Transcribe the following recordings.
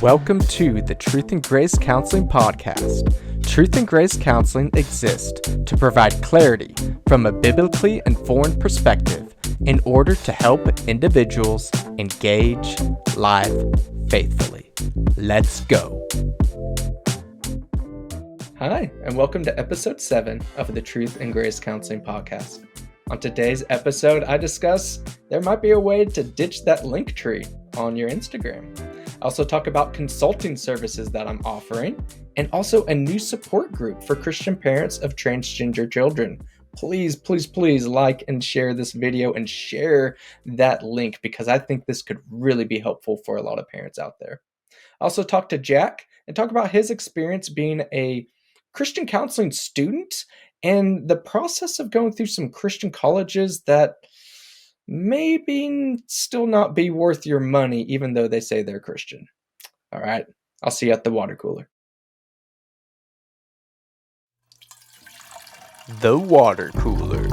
Welcome to the Truth and Grace Counseling Podcast. Truth and Grace Counseling exists to provide clarity from a biblically informed perspective in order to help individuals engage life faithfully. Let's go. Hi, and welcome to episode 7 of the Truth and Grace Counseling Podcast. On today's episode, I discuss there might be a way to ditch that link tree on your Instagram. I also talk about consulting services that I'm offering, and also a new support group for Christian parents of transgender children. Please like and share this video and share that link because I think this could really be helpful for a lot of parents out there. I also talk to Jack and talk about his experience being a Christian counseling student and the process of going through some Christian colleges that maybe still not be worth your money, even though they say they're Christian. All right, I'll see you at the water cooler. The water cooler.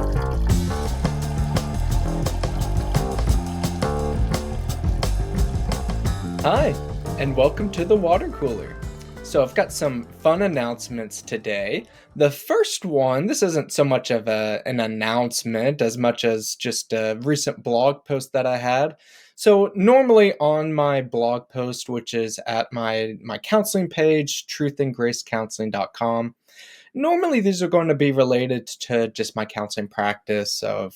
Hi, and welcome to the water cooler. So I've got some fun announcements today. The first one, this isn't so much of an announcement as much as just a recent blog post that I had. So normally on my blog post, which is at my counseling page, truthandgracecounseling.com, normally these are going to be related to just my counseling practice of,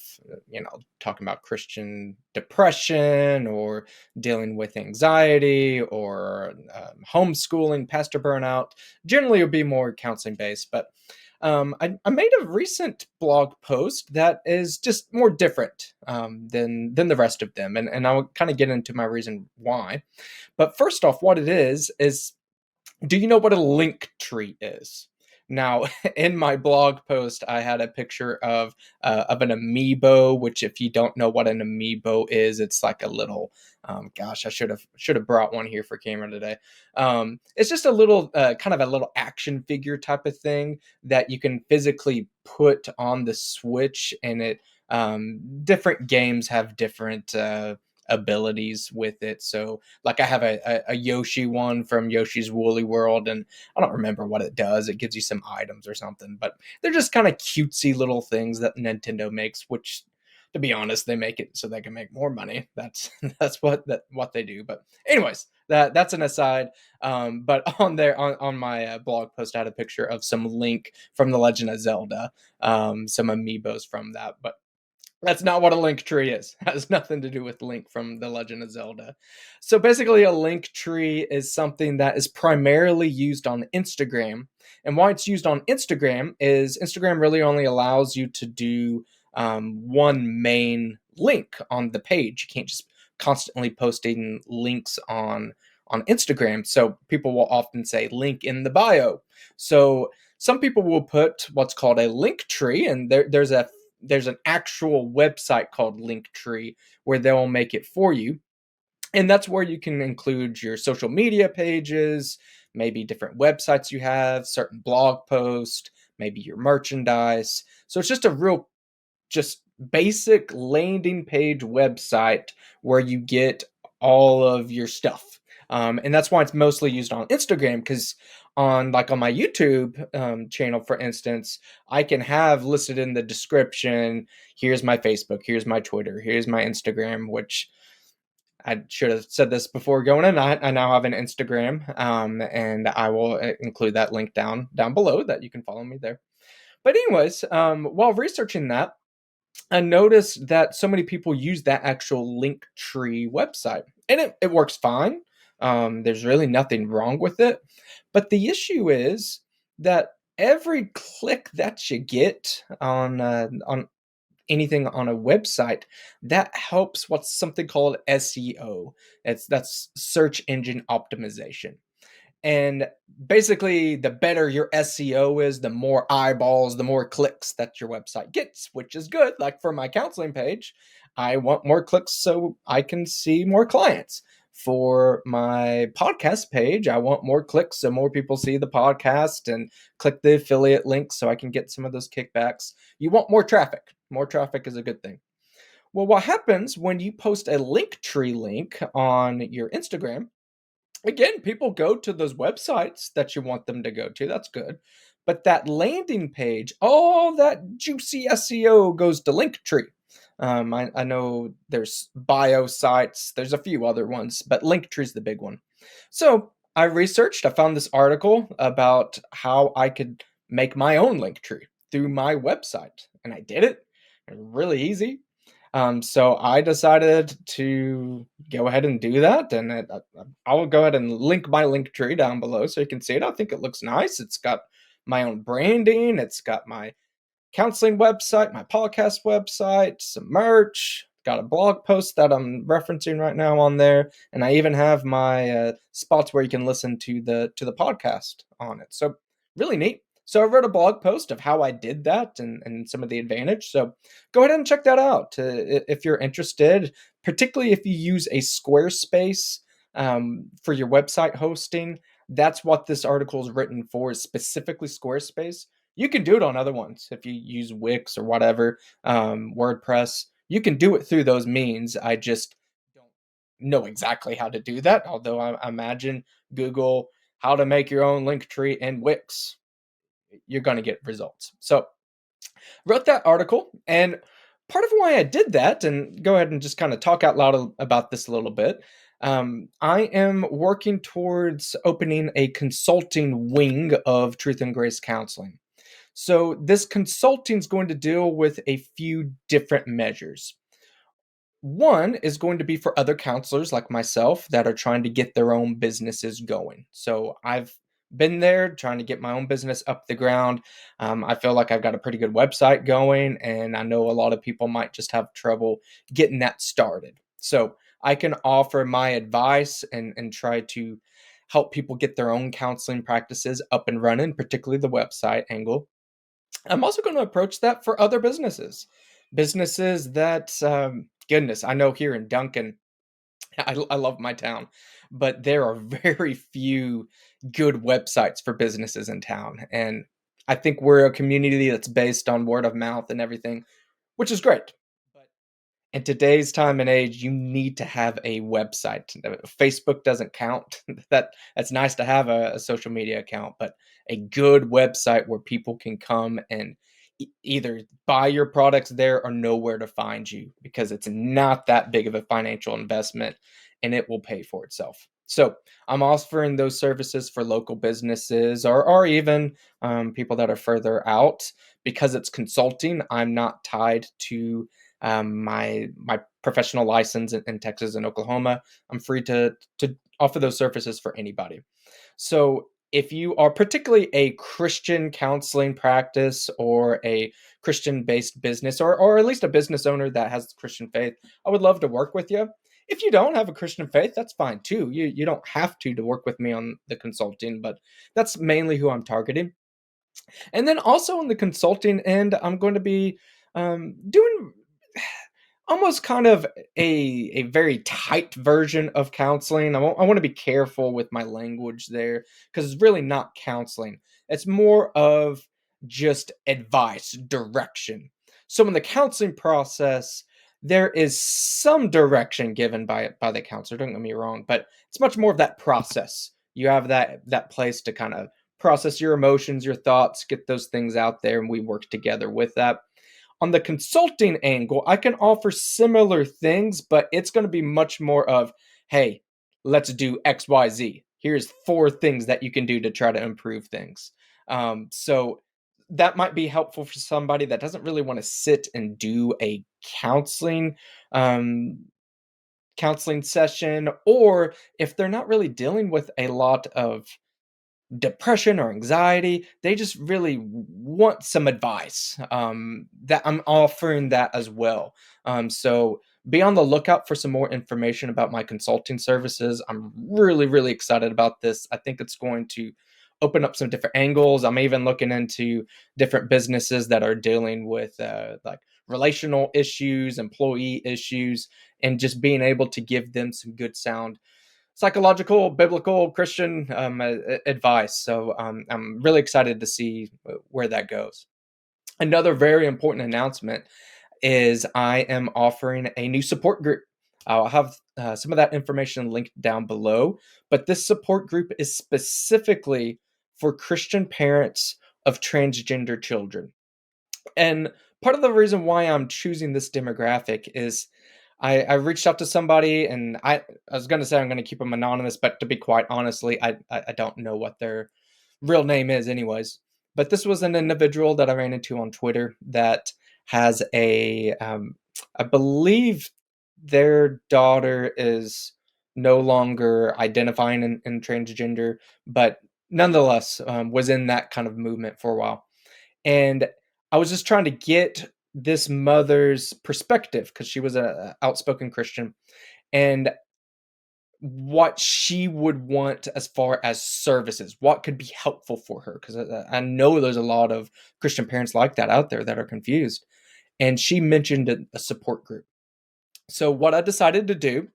talking about Christian depression or dealing with anxiety or homeschooling, pastor burnout. Generally, it would be more counseling based, but I made a recent blog post that is just more different than the rest of them, and I'll kind of get into my reason why. But first off, what it is, do you know what a link tree is? Now, in my blog post, I had a picture of an amiibo, which, if you don't know what an amiibo is, it's like a little. I should have brought one here for camera today. It's just a little, kind of a little action figure type of thing that you can physically put on the Switch, and it. Different games have different abilities with it. So like I have a Yoshi one from Yoshi's Woolly World, and I don't remember what it does. It gives you some items or something, but they're just kind of cutesy little things that Nintendo makes, which, to be honest, they make it so they can make more money. That's what they do. But anyways, that's an aside. But on my blog post, I had a picture of some Link from The Legend of Zelda, some amiibos from that. But that's not what a link tree is. It has nothing to do with Link from The Legend of Zelda. So basically, a link tree is something that is primarily used on Instagram. And why it's used on Instagram is Instagram really only allows you to do one main link on the page. You can't just constantly posting links on Instagram. So people will often say link in the bio. So some people will put what's called a link tree, and there's an actual website called Linktree where they'll make it for you. And that's where you can include your social media pages, maybe different websites you have, certain blog posts, maybe your merchandise. So it's just a real, just basic landing page website where you get all of your stuff. And that's why it's mostly used on Instagram, because on my YouTube channel, for instance, I can have listed in the description, here's my Facebook, here's my Twitter, here's my Instagram, which I should have said this before going in. I now have an Instagram, and I will include that link down below that you can follow me there. But anyways, while researching that, I noticed that so many people use that actual Linktree website, and it works fine. There's really nothing wrong with it. But the issue is that every click that you get on anything on a website, that helps what's something called SEO. That's search engine optimization. And basically, the better your SEO is, the more eyeballs, the more clicks that your website gets, which is good. Like for my counseling page, I want more clicks so I can see more clients. For my podcast page, I want more clicks so more people see the podcast and click the affiliate link so I can get some of those kickbacks. You want more traffic. More traffic is a good thing. Well, what happens when you post a Linktree link on your Instagram Again, people go to those websites that you want them to go to. That's good. But that landing page, all that juicy SEO goes to Linktree. I know there's bio sites, there's a few other ones, but Linktree's the big one. So I researched, I found this article about how I could make my own Linktree through my website. And I did it. Really easy. So I decided to go ahead and do that, and I'll go ahead and link my link tree down below so you can see it. I think it looks nice. It's got my own branding. It's got my counseling website, my podcast website, some merch. Got a blog post that I'm referencing right now on there, and I even have my spots where you can listen to the podcast on it. So really neat. So I wrote a blog post of how I did that and some of the advantage. So go ahead and check that out if you're interested, particularly if you use a Squarespace for your website hosting. That's what this article is written for, is specifically Squarespace. You can do it on other ones if you use Wix or whatever, WordPress. You can do it through those means. I just don't know exactly how to do that. Although I imagine Google how to make your own link tree in Wix, you're going to get results. So wrote that article, and part of why I did that, and go ahead and just kind of talk out loud about this a little bit. I am working towards opening a consulting wing of Truth and Grace Counseling. So this consulting is going to deal with a few different measures. One is going to be for other counselors like myself that are trying to get their own businesses going. So I've been there trying to get my own business up the ground. I feel like I've got a pretty good website going, and I know a lot of people might just have trouble getting that started. So I can offer my advice and try to help people get their own counseling practices up and running, particularly the website angle. I'm also going to approach that for other businesses. Businesses that, goodness, I know here in Duncan, I love my town, but there are very few good websites for businesses in town. And I think we're a community that's based on word of mouth and everything, which is great. But in today's time and age, you need to have a website. Facebook doesn't count. That's nice to have a social media account, but a good website where people can come and either buy your products there or know where to find you, because it's not that big of a financial investment and it will pay for itself. So I'm offering those services for local businesses, or even people that are further out. Because it's consulting, I'm not tied to my professional license in Texas and Oklahoma. I'm free to offer those services for anybody. So if you are particularly a Christian counseling practice or a Christian based business, or at least a business owner that has Christian faith, I would love to work with you. If you don't have a Christian faith, that's fine too. You don't have to work with me on the consulting, but that's mainly who I'm targeting. And then also on the consulting end, I'm going to be doing almost kind of a very tight version of counseling. I want to be careful with my language there, because it's really not counseling. It's more of just advice, direction. So in the counseling process, there is some direction given by the counselor. Don't get me wrong, but it's much more of that process. You have that place to kind of process your emotions, your thoughts, get those things out there, and we work together with that. On the consulting angle, I can offer similar things, but it's going to be much more of, hey, let's do XYZ. Here's four things that you can do to try to improve things. So that might be helpful for somebody that doesn't really want to sit and do a um, counseling session, or if they're not really dealing with a lot of depression or anxiety, they just really want some advice. That I'm offering that as well. So be on the lookout for some more information about my consulting services. I'm really excited about this. I think it's going to open up some different angles. I'm even looking into different businesses that are dealing with like relational issues, employee issues, and just being able to give them some good sound psychological, biblical, Christian advice. So I'm really excited to see where that goes. Another very important announcement is I am offering a new support group. I'll have some of that information linked down below. But this support group is specifically for Christian parents of transgender children. And part of the reason why I'm choosing this demographic is I reached out to somebody, and I was going to say I'm going to keep them anonymous, but to be quite honestly, I don't know what their real name is, anyways. But this was an individual that I ran into on Twitter that has I believe their daughter is no longer identifying in transgender, but nonetheless was in that kind of movement for a while. And I was just trying to get this mother's perspective because she was a outspoken Christian, and what she would want as far as services, what could be helpful for her. Because I know there's a lot of Christian parents like that out there that are confused. And she mentioned a support group. So, what I decided to do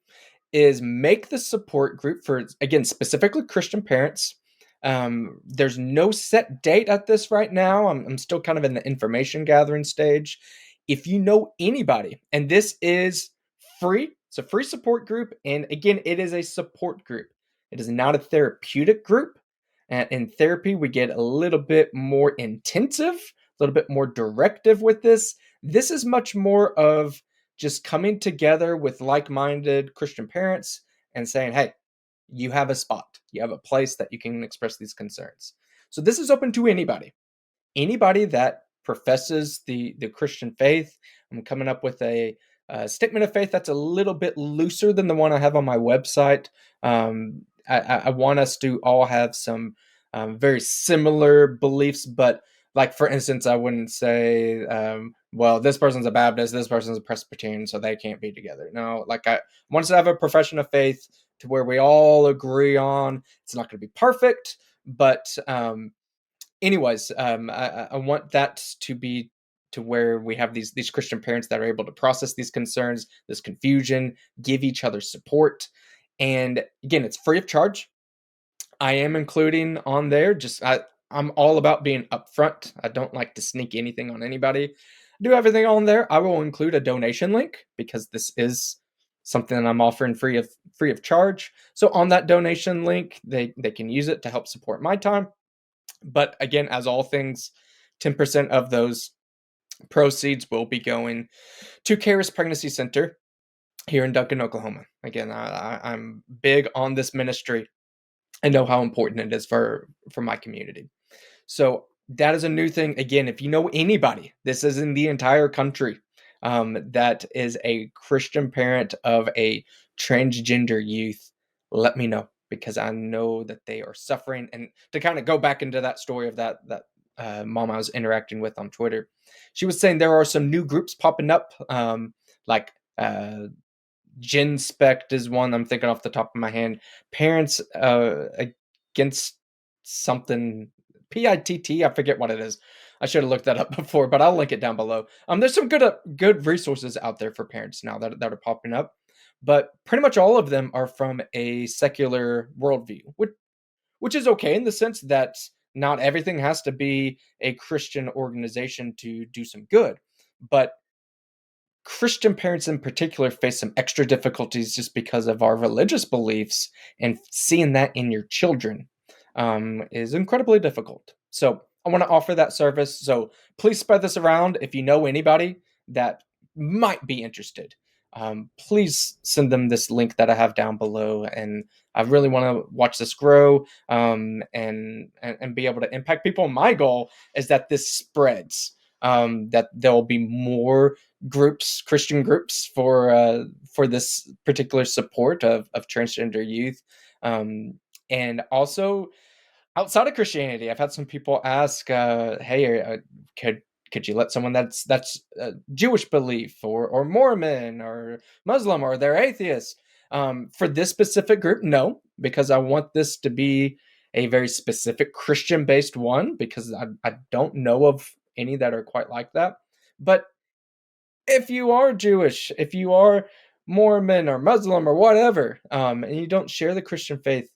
is make the support group for, again, specifically Christian parents. There's no set date at this right now. I'm still kind of in the information gathering stage. If you know anybody, and this is free, it's a free support group. And again, it is a support group, it is not a therapeutic group. In therapy, we get a little bit more intensive, a little bit more directive with this. This is much more of just coming together with like-minded Christian parents and saying, "Hey, you have a spot. You have a place that you can express these concerns." So this is open to anybody that professes the Christian faith. I'm coming up with a statement of faith that's a little bit looser than the one I have on my website. I want us to all have some very similar beliefs, but like for instance, I wouldn't say, well, this person's a Baptist, this person's a Presbyterian, so they can't be together. No, like I want us to have a profession of faith to where we all agree on. It's not going to be perfect, but anyways, I want that to be to where we have these Christian parents that are able to process these concerns, this confusion, give each other support. And again, it's free of charge. I am including on there just I'm all about being upfront. I don't like to sneak anything on anybody. Do everything on there. I will include a donation link because this is something that I'm offering free of charge. So on that donation link, they can use it to help support my time. But again, as all things, 10% of those proceeds will be going to Karis Pregnancy Center here in Duncan, Oklahoma. Again, I'm big on this ministry. I know how important it is for my community. So that is a new thing. Again, if you know anybody, this is in the entire country, that is a Christian parent of a transgender youth, let me know because I know that they are suffering. And to kind of go back into that story of that mom I was interacting with on Twitter, she was saying there are some new groups popping up, like Gen Spect is one I'm thinking off the top of my hand. Parents against something PITT. I forget what it is. I should have looked that up before, but I'll link it down below. There's some good resources out there for parents now that are popping up, but pretty much all of them are from a secular worldview, which is okay in the sense that not everything has to be a Christian organization to do some good, but Christian parents in particular face some extra difficulties just because of our religious beliefs, and seeing that in your children is incredibly difficult. So, I want to offer that service. So, please spread this around. If you know anybody that might be interested, please send them this link that I have down below. And I really want to watch this grow, and be able to impact people. My goal is that this spreads. That there will be more groups, Christian groups, for this particular support of transgender youth, and also outside of Christianity. I've had some people ask, "Hey, could you let someone that's Jewish belief or Mormon or Muslim or they're atheists?" For this specific group, no, because I want this to be a very specific Christian based one because I don't know of any that are quite like that. But if you are Jewish, if you are Mormon or Muslim or whatever, and you don't share the Christian faith,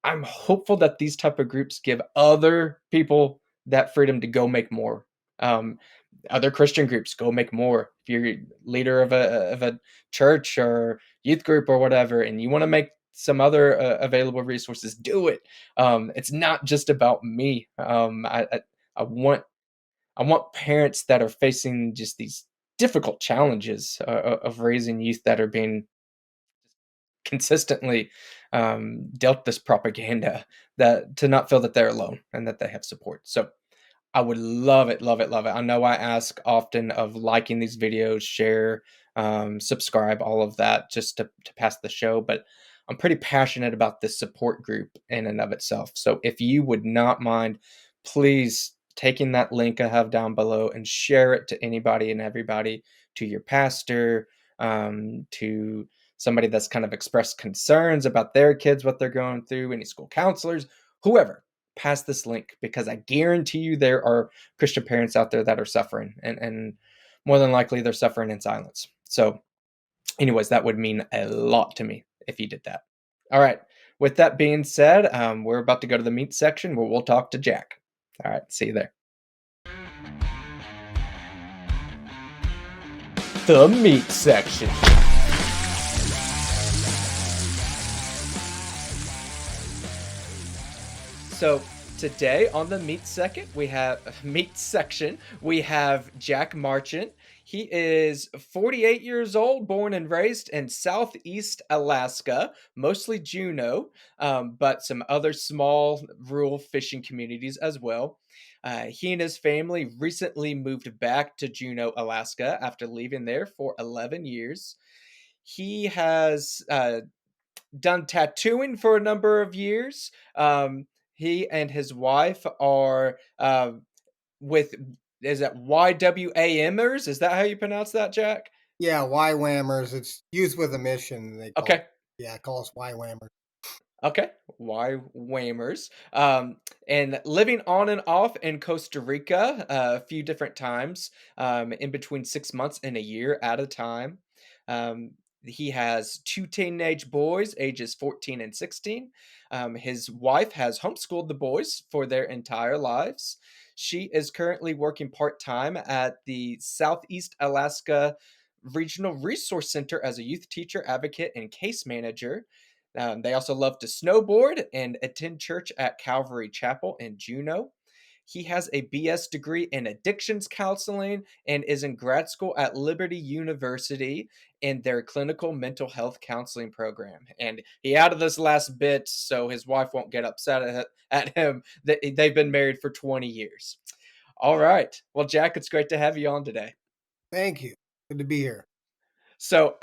I'm hopeful that these type of groups give other people that freedom to go make more. Um, other Christian groups, go make more. If you're leader of a church or youth group or whatever, and you want to make some other available resources, do it. It's not just about me. I want I want parents that are facing just these difficult challenges of raising youth that are being consistently dealt this propaganda, that to not feel that they're alone and that they have support. So I would love it, love it, love it. I know I ask often of liking these videos, share, subscribe, all of that, just to pass the show. But I'm pretty passionate about this support group in and of itself. So if you would not mind, please taking that link I have down below and share it to anybody and everybody, to your pastor, to somebody that's kind of expressed concerns about their kids, what they're going through, any school counselors, whoever, pass this link, because I guarantee you there are Christian parents out there that are suffering, and more than likely they're suffering in silence. So, anyways, that would mean a lot to me if you did that. All right. With that being said, we're about to go to the meat section where we'll talk to Jack. All right. See you there. The meat section. So today on the meat section, we have Jack Marchant. He is 48 years old, born and raised in Southeast Alaska, mostly Juneau, but some other small rural fishing communities as well. He and his family recently moved back to Juneau, Alaska after leaving there for 11 years. He has done tattooing for a number of years. He and his wife are with, is that YWAMers? Is that how you pronounce that, Jack? Yeah, Y-Whammers. It's Youth with a Mission, they call Okay. it. Yeah, call us Y-Whammers. Okay. Why Whamers? And living on and off in Costa Rica a few different times, in between 6 months and a year at a time. Um, he has two teenage boys, ages 14 and 16. His wife has homeschooled the boys for their entire lives. She is currently working part time at the Southeast Alaska Regional Resource Center as a youth teacher, advocate, and case manager. They also love to snowboard and attend church at Calvary Chapel in Juneau. He has a BS degree in addictions counseling and is in grad school at Liberty University in their clinical mental health counseling program. And he added this last bit so his wife won't get upset at him that they've been married for 20 years. All right. Well, Jack, it's great to have you on today. Thank you. Good to be here. So,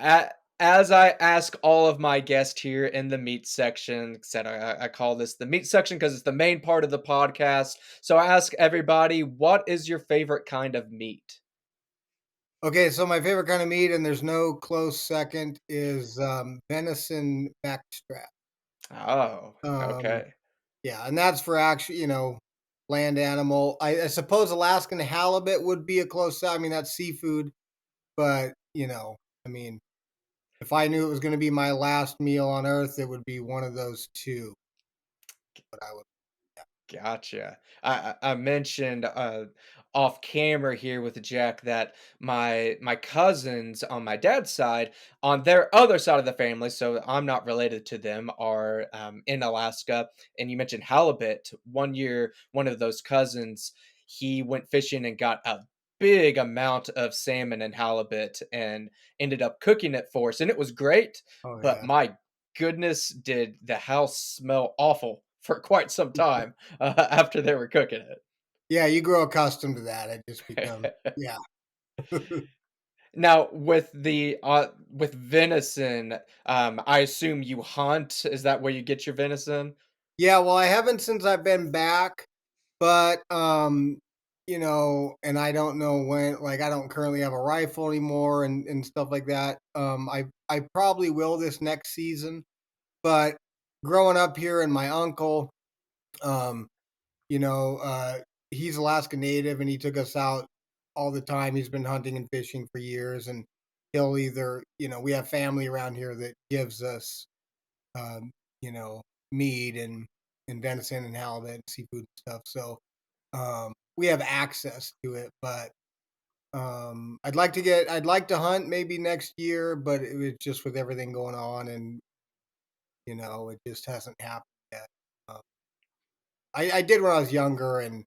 as I ask all of my guests here in the meat section, said I call this the meat section because it's the main part of the podcast. So, I ask everybody, what is your favorite kind of meat? Okay, so my favorite kind of meat, and there's no close second, is venison backstrap. Oh, Um, okay. yeah, and that's for actually, land animal. I suppose Alaskan halibut would be a close. I mean, that's seafood, but I mean, if I knew it was going to be my last meal on Earth, it would be one of those two. But I would. Gotcha. I mentioned off camera here with Jack that my cousins on my dad's side, on their other side of the family, so I'm not related to them, are in Alaska. And you mentioned halibut. One year, one of those cousins, he went fishing and got a big amount of salmon and halibut and ended up cooking it for us, and it was great. Oh But yeah. my goodness, did the house smell awful for quite some time after they were cooking Yeah, you grow accustomed to that. It just becomes it. yeah. Now, with venison, I assume you hunt. Is that where you get your venison? Yeah, well, I haven't since I've been back, but and I don't know when like I don't currently have a rifle anymore and stuff like that. I probably will this next season, but growing up here and my uncle, um, you know, he's Alaska native and he took us out all the time. He's been hunting and fishing for years and he'll either, we have family around here that gives us um, you know, meat and venison and halibut and seafood and stuff. So we have access to it, but I'd like to hunt maybe next year, but it was just with everything going on, and it just hasn't happened yet. Um, I did when I was younger, and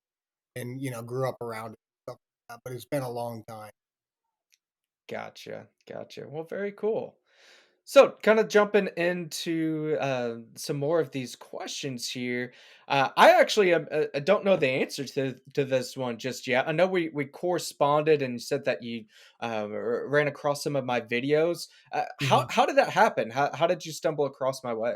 grew up around it, stuff like that, but it's been a long time. Gotcha, gotcha. Well, very cool. So, kind of jumping into some more of these questions here. I actually don't know the answer to this one just yet. I know we corresponded and you said that you ran across some of my videos. Mhm. How did that happen? How did you stumble across my way?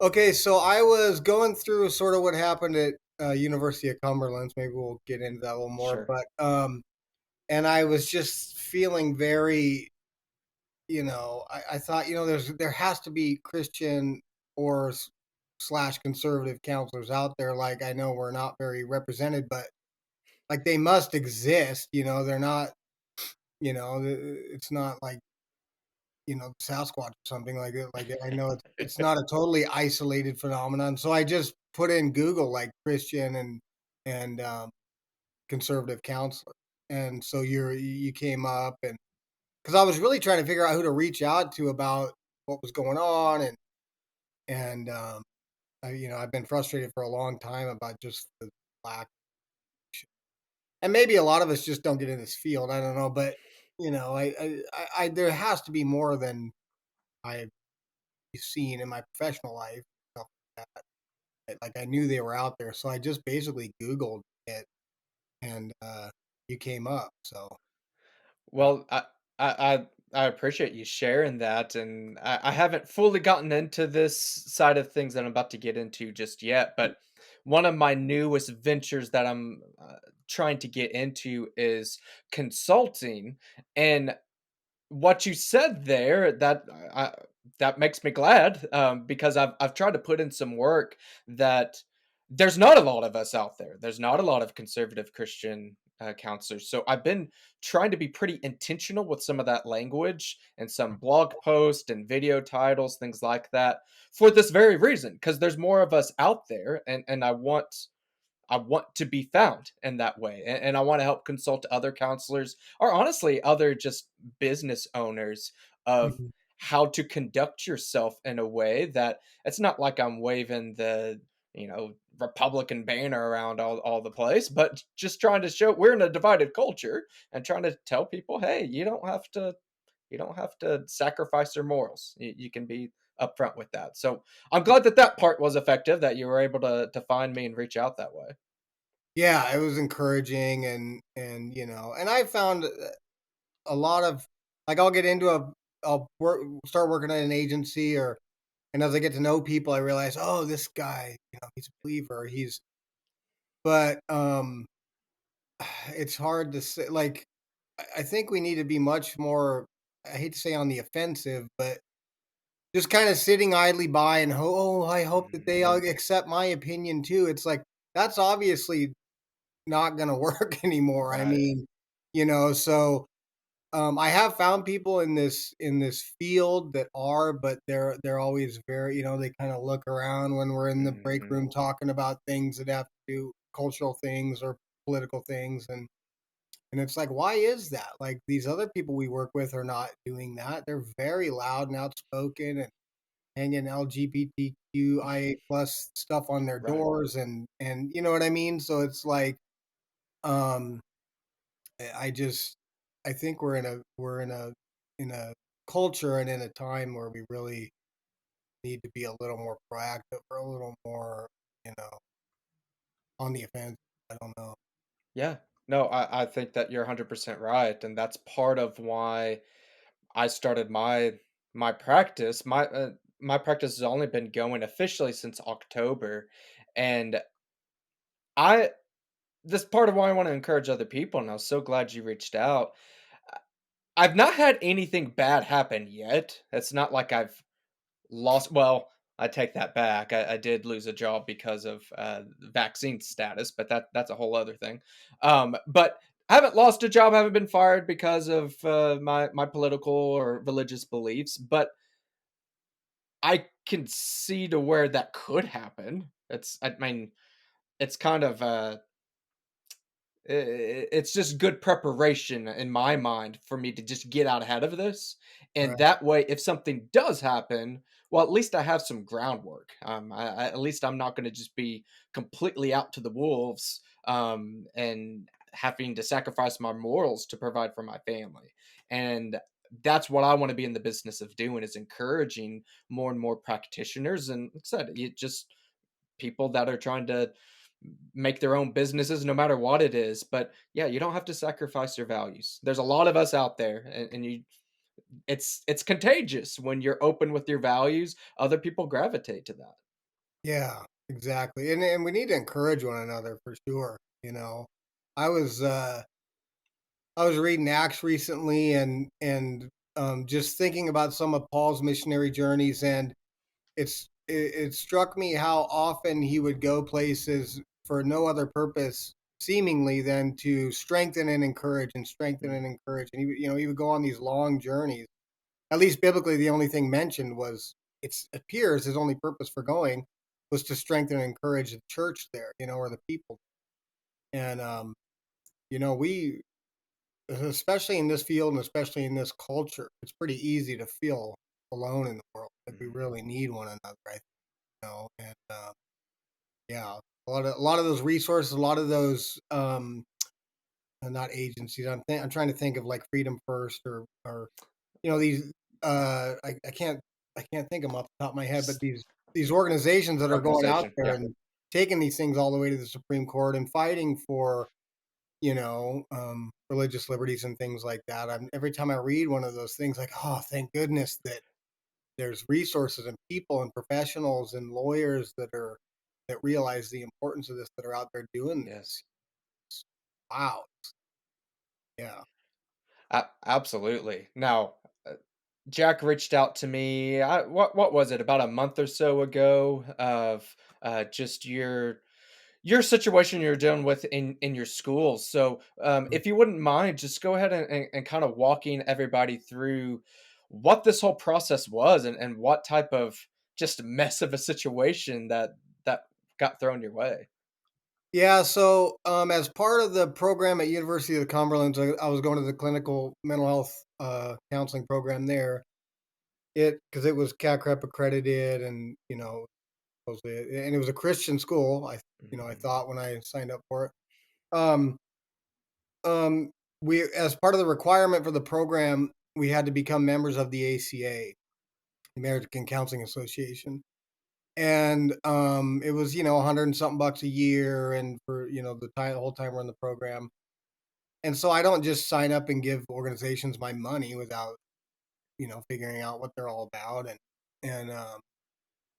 Okay, so I was going through sort of what happened at University of Cumberland. Maybe we'll get into that a little more, Sure. but and I was just feeling very, I thought, there has to be Christian or slash conservative counselors out there. Like I know we're not very represented, but like they must exist. They're not. It's not like Sasquatch or something like it. Like I know it's not a totally isolated phenomenon. So I just put in Google like Christian and conservative counselor, and so you came up, and because I was really trying to figure out who to reach out to about what was going on, and I've been frustrated for a long time about just the lack, and maybe a lot of us just don't get in this field. I don't know, but there has to be more than I've seen in my professional life. Stuff like that. Like I knew they were out there, so I just basically Googled it, and you came up. So uh, Well, I I appreciate you sharing that, and I haven't fully gotten into this side of things that I'm about to get into just yet. But one of my newest ventures that I'm trying to get into is consulting, and what you said there, that makes me glad, because I've tried to put in some work that there's not a lot of us out there. There's not a lot of conservative Christian, counselors, so I've been trying to be pretty intentional with some of that language and some blog posts and video titles, things like that, for this very reason, because there's more of us out there, and I want to be found in that way. And I want to help consult other counselors or honestly other just business owners of mhm. how to conduct yourself in a way that it's not like I'm waving the, Republican banner around all the place, but just trying to show we're in a divided culture and trying to tell people, hey, you don't have to sacrifice your morals. You can be upfront with that. So I'm glad that that part was effective, that you were able to find me and reach out that way. Yeah, it was encouraging, and and I found a lot of like I'll start working at an agency, and as I get to know people, I realize, oh, this guy, he's a believer. But it's hard to say. Like, I think we need to be much more. I hate to say on the offensive, but just kind of sitting idly by and I hope that they all Mhm. accept my opinion too. It's like that's obviously not going to work anymore. I Right. mean, so I have found people in this field that are, but they're always very, they kind of look around when we're in the break Mhm. room talking about things that have to do cultural things or political things, and it's like, why is that? Like these other people we work with are not doing that. They're very loud and outspoken and hanging LGBTQIA plus stuff on their Right. doors, and you know what I mean. So it's like, um, I just I think we're in a culture and in a time where we really need to be a little more proactive or a little more, you know, on the offense. I don't know. Yeah. No, I think that you're 100% right, and that's part of why I started my practice. My practice has only been going officially since October, and I this part of why I want to encourage other people, and I was so glad you reached out. I- I've not had anything bad happen yet. It's not like I've I take that back. I did lose a job because of, vaccine status, but that's a whole other thing. But I haven't lost a job, haven't been fired because of, my political or religious beliefs, but I can see to where that could happen. I mean, it's kind of, It's just good preparation in my mind for me to just get out ahead of this, and Right. that way, if something does happen, well, at least I have some groundwork. At least I'm not going to just be completely out to the wolves, and having to sacrifice my morals to provide for my family. And that's what I want to be in the business of doing, is encouraging more and more practitioners, and like I said, it just people that are trying to make their own businesses no matter what it is. But yeah, you don't have to sacrifice your values. There's a lot of us out there, and you it's contagious when you're open with your values. Other people gravitate to that. Yeah, exactly. And we need to encourage one another for sure, you know. I was I was reading Acts recently and just thinking about some of Paul's missionary journeys, and it struck me how often he would go places for no other purpose seemingly than to strengthen and encourage and strengthen Mm, and encourage. And he would go on these long journeys. At least biblically, the only thing mentioned was it appears his only purpose for going was to strengthen and encourage the church there, or the people. And we, especially in this field and especially in this culture, it's pretty easy to feel alone in the world. Like we mm. really need one another, I think. And yeah, a lot of those resources, a lot of those not agencies. I'm trying to think of like Freedom First or these I can't think of them off the top of my head, but S- these organizations that are going out Organization, there yeah, and taking these things all the way to the Supreme Court and fighting for religious liberties and things like that. Every time I read one of those things, like, oh, thank goodness that there's resources and people and professionals and lawyers that realize the importance of this, that are out there doing yes. this. Wow. Yeah. Absolutely. Now, uh, Jack reached out to me. What was it, about a month or so ago, of just your situation you're dealing with in your schools. So, if you wouldn't mind, just go ahead and kind of walking everybody through what this whole process was, and what type of just mess of a situation that got thrown your way. Yeah, so as part of the program at University of the Cumberlands, I was going to the clinical mental health counseling program there. Because it was CACREP accredited, and and it was a Christian school. I Mhm, thought when I signed up for it. Um, um, we as part of the requirement for the program, we had to become members of the ACA, American Counseling Association. And it was 100 and something bucks a year, and for the whole time we're in the program. And so I don't just sign up and give organizations my money without figuring out what they're all about. And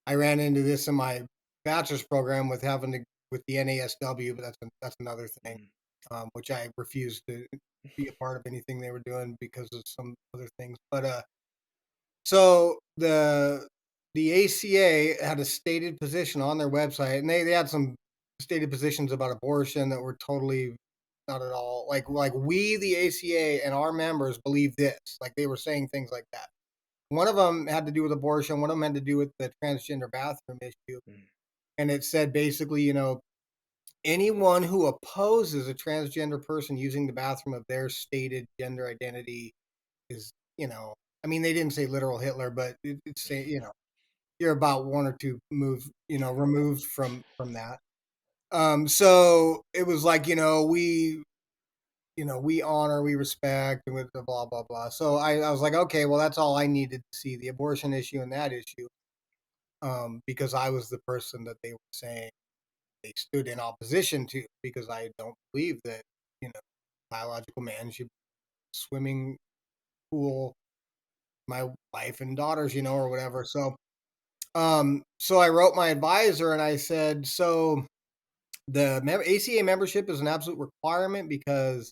I ran into this in my bachelor's program with having to with the NASW, but that's another thing, mhm, which I refused to be a part of anything they were doing because of some other things. But the ACA had a stated position on their website, and they had some stated positions about abortion that were totally not at all like we, the ACA, and our members believe this. Like they were saying things like that. One of them had to do with abortion. One of them had to do with the transgender bathroom issue, mhm, and it said basically, anyone who opposes a transgender person using the bathroom of their stated gender identity is, I mean, they didn't say literal Hitler, but it's say, you're about one or two moves, removed from that. So it was like, we honor, we respect, and with the blah blah blah. So I was like, okay, well, that's all I needed to see, the abortion issue and that issue, because I was the person that they were saying they stood in opposition to, because I don't believe that you know biological man should be swimming pool my wife and daughters, or whatever. So I wrote my advisor and I said, so the ACA membership is an absolute requirement because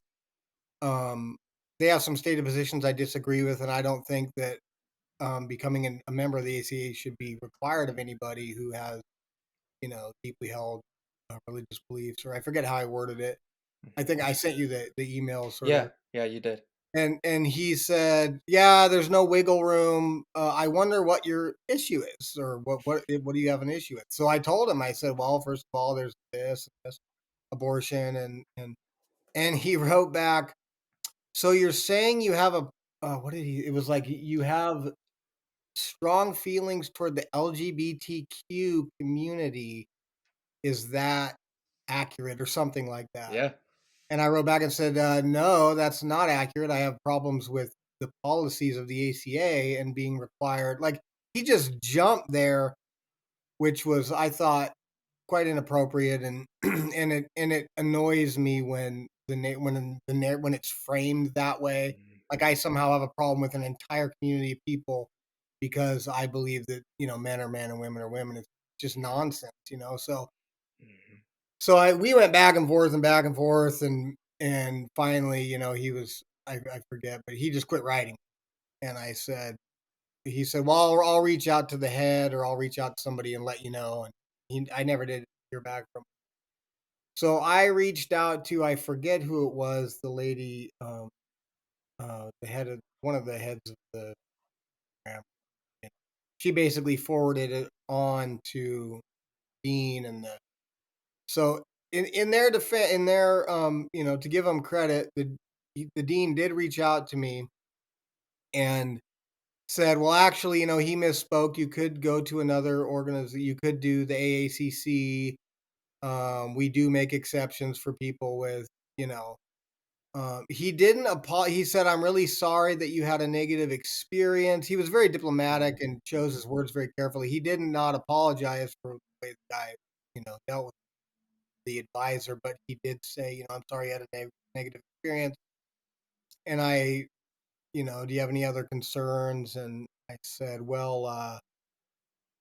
um, they have some stated positions I disagree with, and I don't think that becoming a member of the ACA should be required of anybody who has, deeply held religious beliefs, or I forget how I worded it. I mhm. think I sent you the email sort of. Yeah, yeah, you did. And he said, "Yeah, there's no wiggle room. I wonder what your issue is, or what do you have an issue with?" So I told him, I said, "Well, first of all, there's this abortion, and And he wrote back, "So you're saying you have a" what did he it was like, "You have strong feelings toward the LGBTQ community. Is that accurate?" Or something like that. Yeah. And I wrote back and said, "No, that's not accurate. I have problems with the policies of the ACA and being required." Like, he just jumped there, which was, I thought, quite inappropriate, and and it annoys me when when it's framed that way. Like, I Mhm. somehow have a problem with an entire community of people because I believe that, men are men and women are women. It's just nonsense, So Mhm. I we went back and forth and back and forth, and finally, he was, I forget, but he just quit writing. And he said, "Well, I'll reach out to the head, or I'll reach out to somebody and let you know." And I never did hear back from him. So I reached out to, I forget who it was, the lady, the head of one of the heads of the program. And she basically forwarded it on to Dean and so in their defense, in their to give them credit, the dean did reach out to me and said, "Well, actually, he misspoke. You could go to another organization. You could do the AACC. We do make exceptions for people with, you know." He didn't he said, "I'm really sorry that you had a negative experience." He was very diplomatic Mhm. and chose his words very carefully. He did not apologize for the way the guy, dealt with the advisor, but he did say, "I'm sorry you had a negative experience." And "Do you have any other concerns?" And I said, well,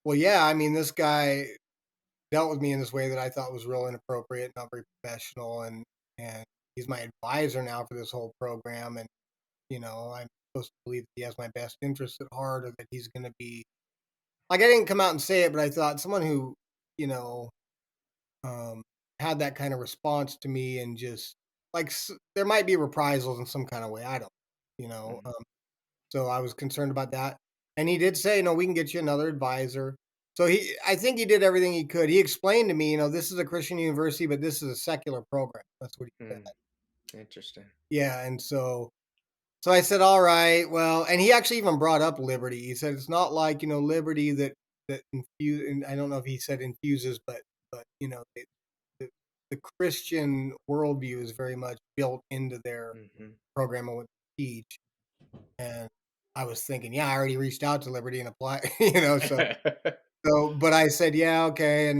yeah, I mean, this guy dealt with me in this way that I thought was real inappropriate, not very professional, and he's my advisor now for this whole program, and I'm supposed to believe that he has my best interests at heart, or that he's going to be like, I didn't come out and say it, but I thought someone who, you know, um, had that kind of response to me, and just like, there might be reprisals in some kind of way. I don't, you know. Mhm. So I was concerned about that, and he did say, "No, we can get you another advisor." So I think he did everything he could. He explained to me, "This is a Christian university, but this is a secular program." That's what he Mm. said. Interesting. Yeah, and so I said, "All right, well," and he actually even brought up liberty. He said, "It's not like, liberty that infuse," and I don't know if he said infuses, but the, the Christian worldview is very much built into their Mhm. program and what they teach. And I was thinking, yeah, I already reached out to Liberty and applied, but I said, "Yeah, okay."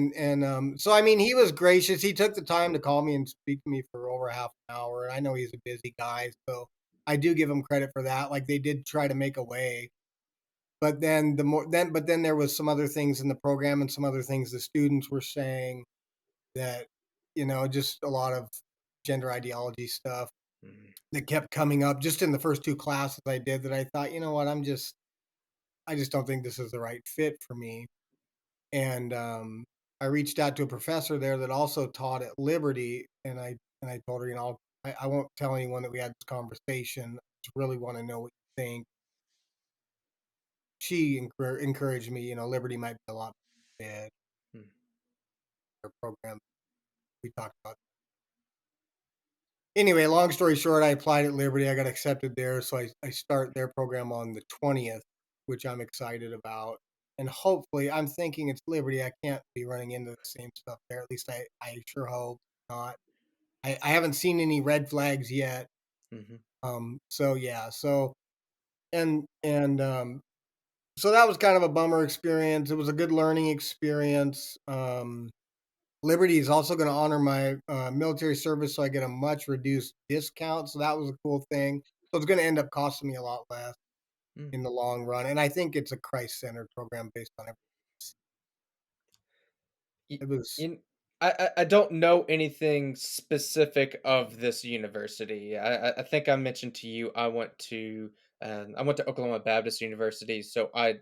So I mean, he was gracious. He took the time to call me and speak to me for over half an hour. I know he's a busy guy, so I do give him credit for that. Like, they did try to make a way, but then there was some other things in the program and some other things the students were saying that, just a lot of gender ideology stuff Mhm. that kept coming up just in the first two classes I did, that I thought, "You know what? I just don't think this is the right fit for me." And I reached out to a professor there that also taught at Liberty, and I told her, I won't tell anyone that we had this conversation. I just really want to know what you think. She encouraged me. Liberty might be a lot better Mm. their program we talked about. Anyway, long story short, I applied at Liberty. I got accepted there, so I start their program on the 20th, which I'm excited about. And hopefully, I'm thinking it's Liberty. I can't be running into the same stuff there. At least I sure hope not. I haven't seen any red flags yet. Mhm. So yeah, and so that was kind of a bummer experience. It was a good learning experience. Liberty is also going to honor my military service, so I get a much reduced discount. So that was a cool thing. So it's going to end up costing me a lot less Mm. in the long run, and I think it's a Christ-centered program based on everything. Y It was in I don't know anything specific of this university. I think I mentioned to you I went to Oklahoma Baptist University, so I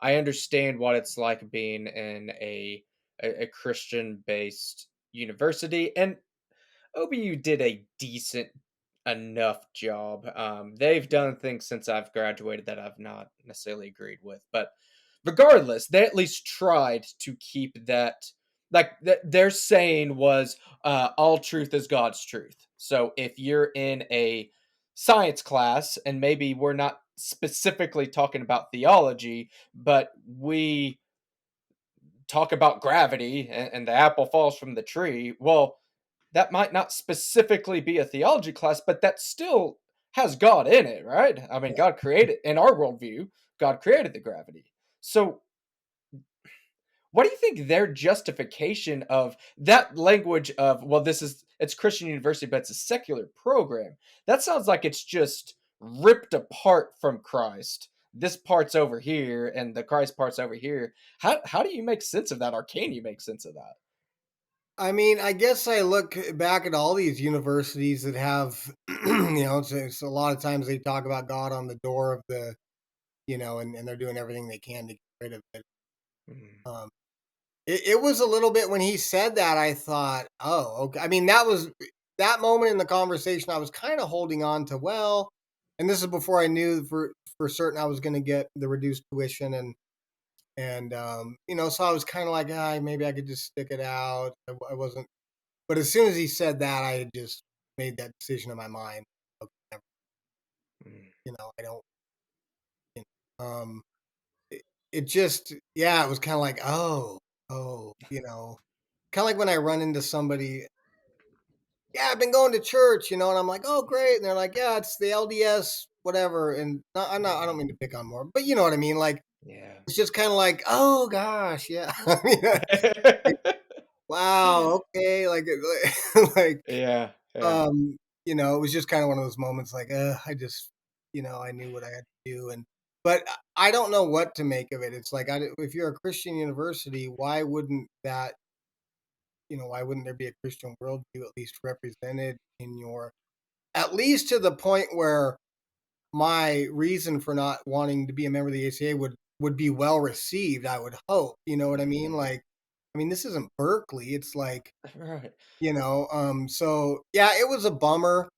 understand what it's like being in a Christian-based university, and OBU did a decent enough job. They've done things since I've graduated that I've not necessarily agreed with, but regardless, they at least tried to keep that. Like their saying was, "All truth is God's truth." So if you're in a science class and maybe we're not specifically talking about theology, but we talk about gravity and the apple falls from the tree, well, that might not specifically be a theology class, but that still has God in it, right? I mean, Yeah. God created, in our worldview, God created the gravity. So what do you think their justification of that language of, well, this is, it's Christian university, but it's a secular program? That sounds like it's just ripped apart from Christ. This part's over here and the Christ part's over here. How do you make sense of that, or can you make sense of that? I mean, I guess I look back at all these universities that have, it's a lot of times they talk about God on the door of the, and they're doing everything they can to get rid of it. Mm, Um, it was a little bit when he said that, I thought, oh, okay. I mean, that was that moment in the conversation. I was kind of holding on to, well, and this is before I knew for certain I was going to get the reduced tuition, and so I was kind of like, maybe I could just stick it out. I wasn't, but as soon as he said that, I had just made that decision in my mind. Okay, mm, I don't. You it, it just, yeah, it was kind of like, oh, kind of like when I run into somebody. Yeah, I've been going to church, and I'm like, oh, great, and they're like, yeah, it's the LDS, whatever, and I don't mean to pick on more, but you know what I mean, like yeah. it's just kind of like, oh gosh, yeah, I mean, wow, okay, like, like, Yeah, yeah. um, it was just kind of one of those moments, like, I just, I knew what I had to do, but I don't know what to make of it. It's like, if you're a Christian university, why wouldn't there be a Christian worldview at least represented in your, at least to the point where my reason for not wanting to be a member of the ACA would be well received, I would hope. You know what I mean? Mhm. Like, I mean, this isn't Berkeley. It's like, Right. so yeah, it was a bummer.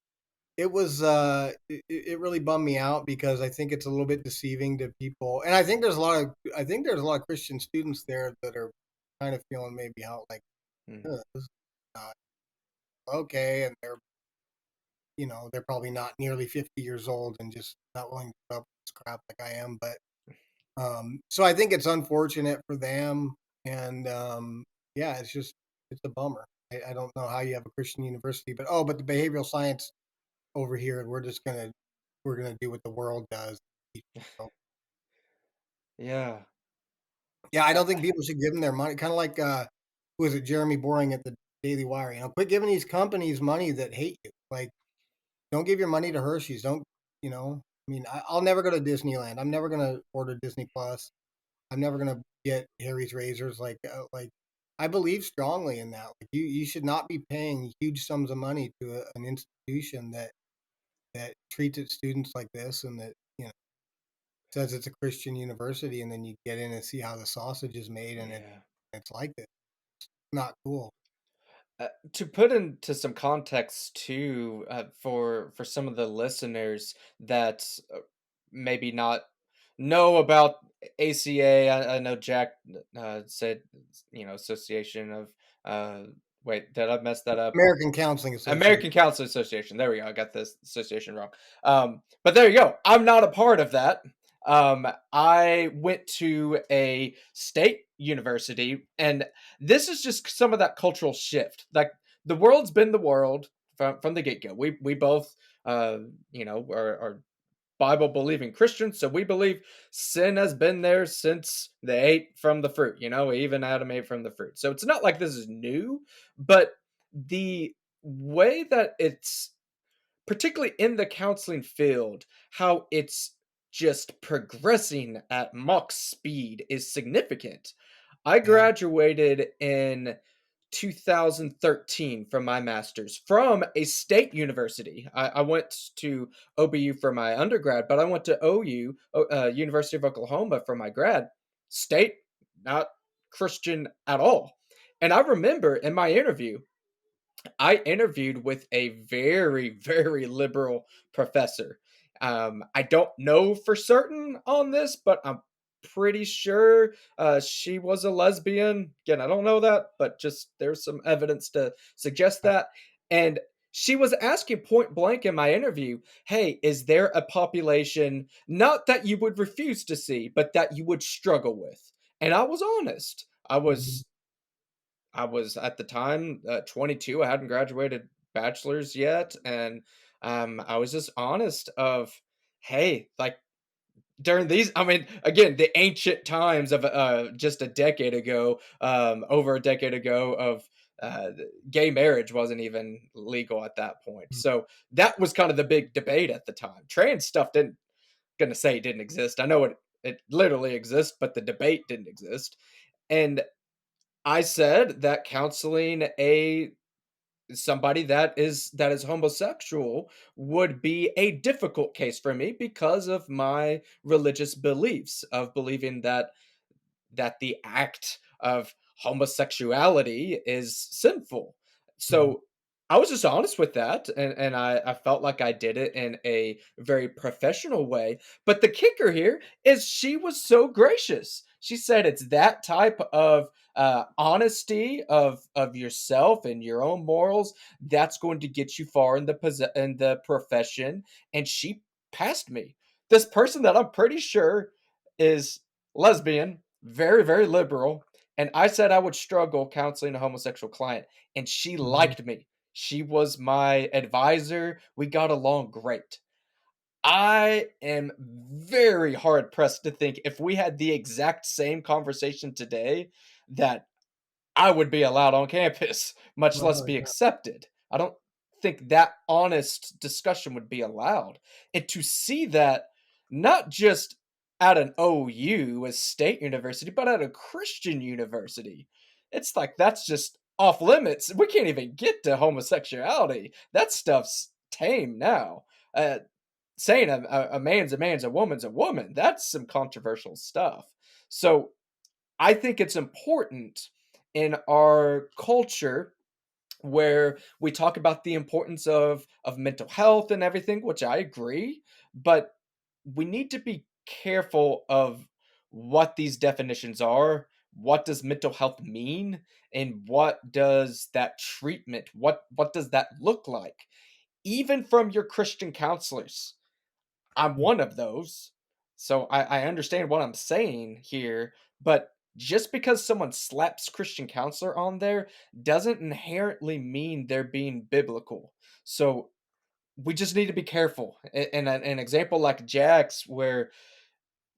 It really bummed me out because I think it's a little bit deceiving to people. And I think there's a lot of Christian students there that are kind of feeling maybe out like, Mm, This is not okay. And they're probably not nearly 50 years old and just not willing to put up with this crap like I am. But so I think it's unfortunate for them, and yeah, it's a bummer. I don't know how you have a Christian university, but the behavioral science over here, we're gonna do what the world does. So, yeah. yeah, I Uh, don't think people should give them their money. Kind of like who is it, Jeremy Boring at the Daily Wire? Quit giving these companies money that hate you. Like, don't give your money to Hershey's. Don't I mean, I'll never go to Disneyland. I'm never gonna order Disney Plus. I'm never gonna get Harry's razors. Like I believe strongly in that. Like you should not be paying huge sums of money to an institution that treats its students like this, and that says it's a Christian university, and then you get in and see how the sausage is made, and yeah. it's like this. Not cool. To put into some context too, for some of the listeners that maybe not know about ACA, I know Jack said, Association of. Uh, Wait, did I mess that up? American Counseling Association. American Council Association. There we go. I got this association wrong. But there you go. I'm not a part of that. I went to a state university, and this is just some of that cultural shift. Like the world's been the world from the get go. We both, are Bible believing Christians, so we believe sin has been there since they ate from the fruit. Even Adam ate from the fruit. So it's not like this is new, but the way that it's, particularly in the counseling field, how it's just progressing at Mach speed is significant. I Yeah. graduated in 2013 from my master's from a state university. I went to OBU for my undergrad, but I went to University of Oklahoma, for my grad. State, not Christian at all. And I remember in my interview, I interviewed with a very, very liberal professor. I don't know for certain on this, but I'm pretty sure she was a lesbian. Again, I don't know that, but just there's some evidence to suggest that. And she was asking point blank in my interview, "Hey, is there a population not that you would refuse to see, but that you would struggle with?" And I was honest. Mhm, I was at the time, 22. I hadn't graduated bachelor's yet, and I was just honest of, "Hey, like during these, I mean, again, the ancient times of, just a decade ago, over a decade ago of, gay marriage wasn't even legal at that point. mhm, So, that was kind of the big debate at the time. Trans stuff didn't gonna say it didn't exist. I know it literally exists, but the debate didn't exist. And I said that counseling a somebody that is homosexual would be a difficult case for me because of my religious beliefs of believing that the act of homosexuality is sinful. mhm, So I was just honest with that, and I felt like I did it in a very professional way. But the kicker here is she was so gracious. She said it's that type of honesty of yourself and your own morals that's going to get you far in in the profession. And she passed me. This person that I'm pretty sure is lesbian, very, very liberal, and I said I would struggle counseling a homosexual client, and she mhm. liked me. She was my advisor. We got along great. I am very hard pressed to think if we had the exact same conversation today that I would be allowed on campus, much less Oh, be yeah. accepted. I don't think that honest discussion would be allowed. And to see that not just at an OU, a state university, but at a Christian university, it's like that's just off limits. We can't even get to homosexuality. That stuff's tame now. Uh, Saying a man's a woman's a woman, that's some controversial stuff. So I think it's important in our culture where we talk about the importance of mental health and everything, which I agree, but we need to be careful of what these definitions are. What does mental health mean? And what does that treatment, what does that look like? Even from your Christian counselors. I'm one of those. So I understand what I'm saying here, but just because someone slaps Christian counselor on there doesn't inherently mean they're being biblical. So we just need to be careful. And an example like Jack's, where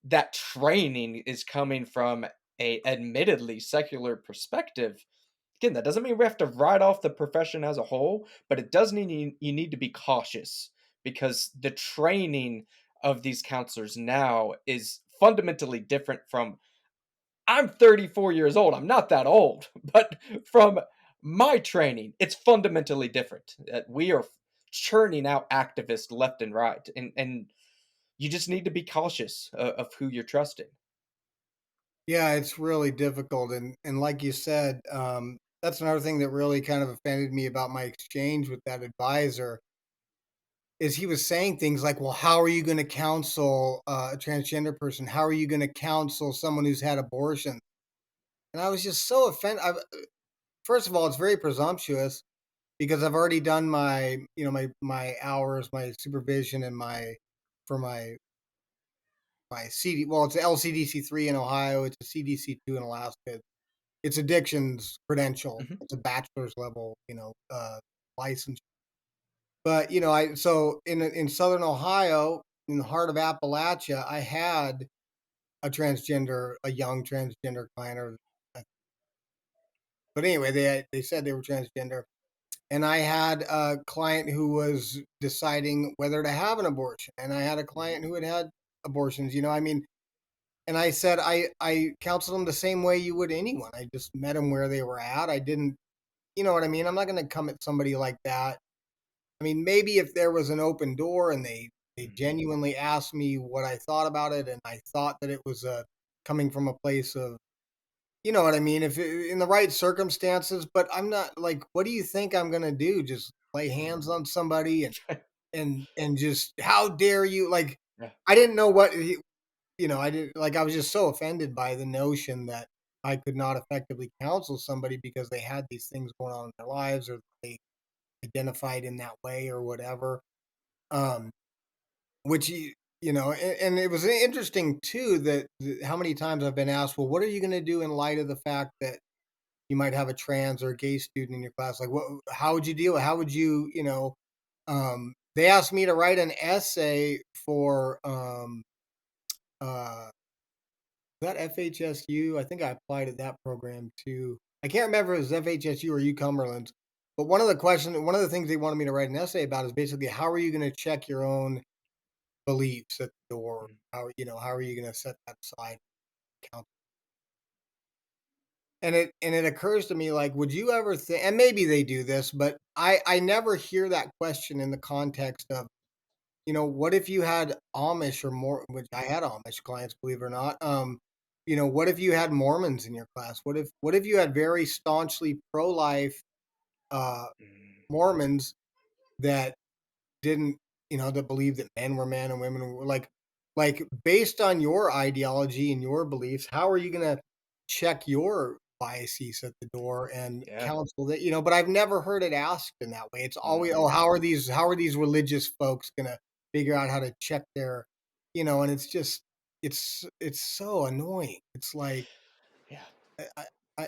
that training is coming from a admittedly secular perspective. Again, that doesn't mean we have to write off the profession as a whole, but it does mean you need to be cautious because the training of these counselors now is fundamentally different from I'm 34 years old. I'm not that old, but from my training, it's fundamentally different. We are churning out activists left and right, and you just need to be cautious of who you're trusting. Yeah, it's really difficult, and like you said, that's another thing that really kind of offended me about my exchange with that advisor is he was saying things like, "Well, how are you gonna counsel, a transgender person? How are you gonna counsel someone who's had abortion?" And I was just so offended. First of all, it's very presumptuous because I've already done my, my hours, my supervision, and for my CD. Well, it's LCDC 3 in Ohio. It's a CDC 2 in Alaska. It's addictions credential. Mhm. It's a bachelor's level, license. But I so in Southern Ohio, in the heart of Appalachia, I had a young transgender client. But anyway, they said they were transgender, and I had a client who was deciding whether to have an abortion, and I had a client who had had abortions. I mean, and I said I counseled them the same way you would anyone. I just met them where they were at. I didn't, you know what I mean? I'm not going to come at somebody like that. I mean, maybe if there was an open door and they Mhm. genuinely asked me what I thought about it, and I thought that it was coming from a place of, you know what I mean, if in the right circumstances. But I'm not like, what do you think I'm gonna do? Just lay hands on somebody and just how dare you? Like, Yeah. I didn't know what I didn't like. I was just so offended by the notion that I could not effectively counsel somebody because they had these things going on in their lives or they identified in that way or whatever. Um, which and it was interesting too that how many times I've been asked, well, what are you going to do in light of the fact that you might have a trans or a gay student in your class? Like, what? How would you deal? How would you, they asked me to write an essay for uh that FHSU. I think I applied at that program too. I can't remember if it was FHSU or U Cumberland's. But one of the things they wanted me to write an essay about is basically how are you going to check your own beliefs at the door? Mm, How are you going to set that aside? Count. And it occurs to me like, would you ever think? And maybe they do this, but I never hear that question in the context of, what if you had Amish or more, which I had Amish clients, believe it or not. What if you had Mormons in your class? What if you had very staunchly pro life mm, Mormons that didn't, that believed that men were men and women were like based on your ideology and your beliefs, how are you gonna check your biases at the door and yeah. counsel that, but I've never heard it asked in that way. It's always, oh, Mhm. how are these religious folks gonna figure out how to check their, and it's so annoying. It's like Yeah.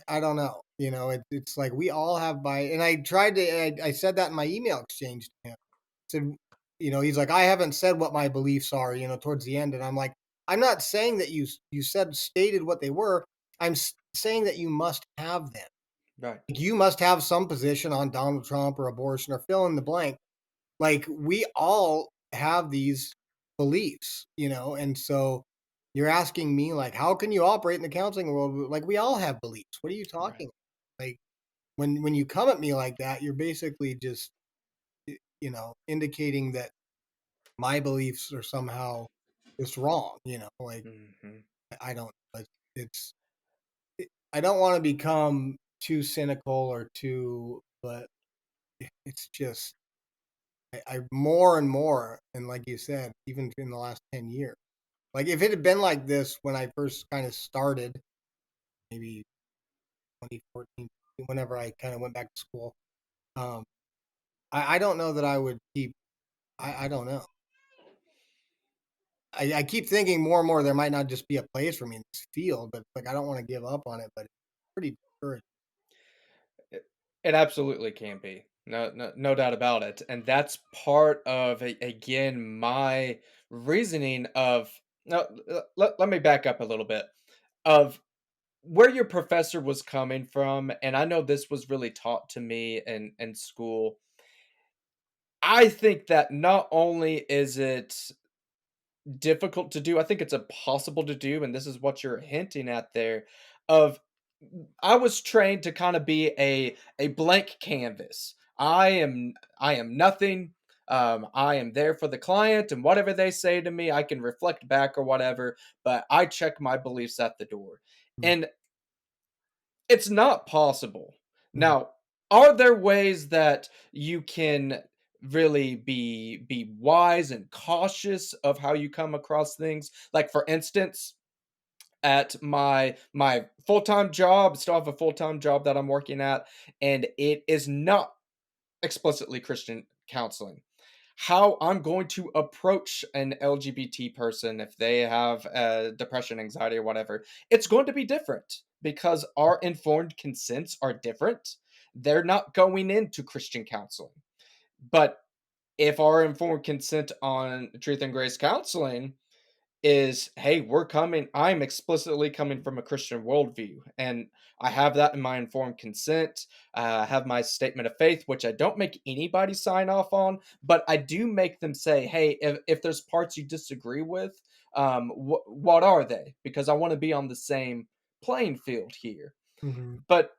I don't know. It's like we all have and I tried to, I said that in my email exchange to him. Said, he's like, I haven't said what my beliefs are, towards the end. And I'm like, I'm not saying that you stated what they were. I'm saying that you must have them. Right. Like, you must have some position on Donald Trump or abortion or fill in the blank. Like we all have these beliefs, and so you're asking me like, how can you operate in the counseling world? Like we all have beliefs. What are you Right. talking about? Like when you come at me like that, you're basically just indicating that my beliefs are somehow just wrong. Like Mhm. I don't. It's. I don't want to become too cynical or too, but it's just I more and more, and like you said, even in the last 10 years. Like if it had been like this when I first kind of started, maybe 2014, whenever I kind of went back to school, um, I don't know that I would keep. I don't know. I keep thinking more and more there might not just be a place for me in this field, but like I don't want to give up on it. But it's pretty discouraging. It it absolutely can be. No doubt about it, and that's part of, again, my reasoning of no, let me back up a little bit, of where your professor was coming from, and I know this was really taught to me in school. I think that not only is it difficult to do, I think it's impossible to do, and this is what you're hinting at there, of I was trained to kinda be a blank canvas. I am nothing. I am there for the client, and whatever they say to me, I can reflect back or whatever, but I check my beliefs at the door. Mm, And it's not possible. mm, Now, are there ways that you can really be wise and cautious of how you come across things? Like, for instance, at my full-time job, still have a full-time job that I'm working at, and it is not explicitly Christian counseling. How I'm going to approach an LGBT person if they have depression, anxiety, or whatever, it's going to be different because our informed consents are different. They're not going into Christian counseling. But if our informed consent on truth and grace counseling is, hey, I'm explicitly coming from a Christian worldview, and I have that in my informed consent. I have my statement of faith, which I don't make anybody sign off on, but I do make them say, hey, if there's parts you disagree with, what are they? Because I want to be on the same playing field here. mhm, But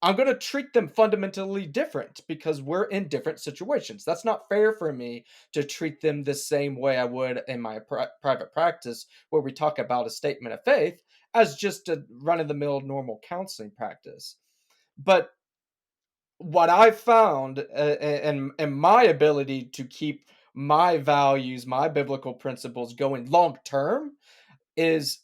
I'm going to treat them fundamentally different because we're in different situations. That's not fair for me to treat them the same way I would in my private practice, where we talk about a statement of faith, as just a run of the mill normal counseling practice. But what I've found in my ability to keep my values, my biblical principles going long term is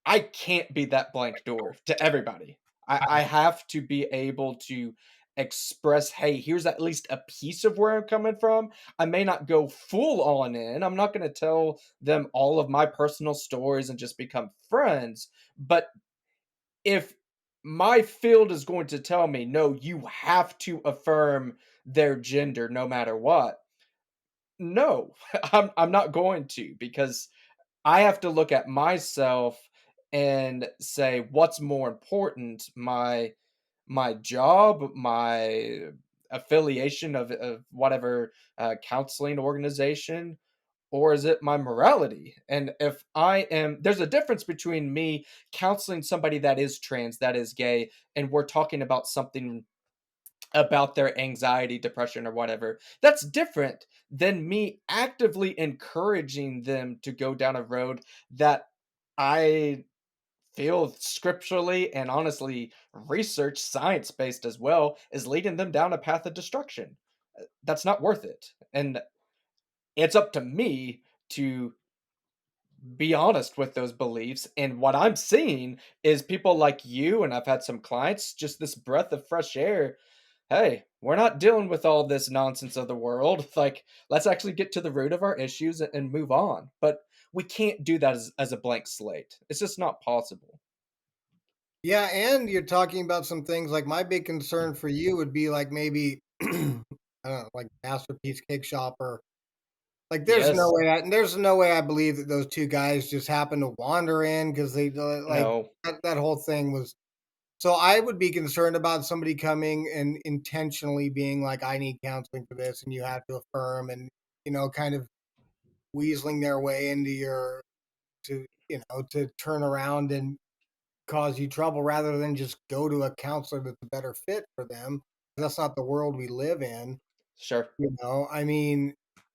I can't be that blank door to everybody. I have to be able to express, hey, here's at least a piece of where I'm coming from. I may not go full on in. I'm not going to tell them all of my personal stories and just become friends. But if my field is going to tell me, no, you have to affirm their gender no matter what, no, I'm not going to, because I have to look at myself and say, what's more important, my job, my affiliation of whatever counseling organization, or is it my morality? And if I am, there's a difference between me counseling somebody that is trans, that is gay, and we're talking about something about their anxiety, depression, or whatever. That's different than me actively encouraging them to go down a road that I feel scripturally and honestly research science based as well is leading them down a path of destruction. That's not worth it. And it's up to me to be honest with those beliefs. And what I'm seeing is people like you, and I've had some clients, just this breath of fresh air. Hey, we're not dealing with all this nonsense of the world. Like, let's actually get to the root of our issues and move on. But we can't do that as a blank slate. It's just not possible. Yeah, and you're talking about some things like my big concern for you would be like maybe I don't know, like Masterpiece Cake Shop or like Yes. there's no way I believe that those 2 guys just happened to wander in because they like No. that whole thing was so I would be concerned about somebody coming and intentionally being like, "I need counseling for this," and you have to affirm and, kind of weaseling their way into your to turn around and cause you trouble rather than just go to a counselor that's a better fit for them. That's not the world we live in. Sure. I mean,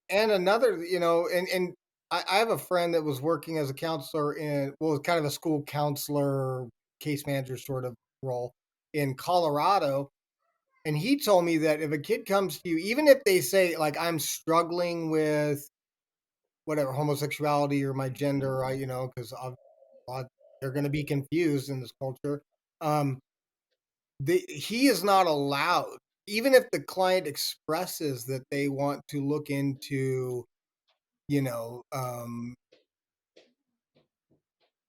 and another, and I have a friend that was working as a counselor in, well, kind of a school counselor, case manager sort of role in Colorado. And he told me that if a kid comes to you, even if they say, like, I'm struggling with whatever, homosexuality or my gender, because they're going to be confused in this culture. Um, he is not allowed, even if the client expresses that they want to look into, you know,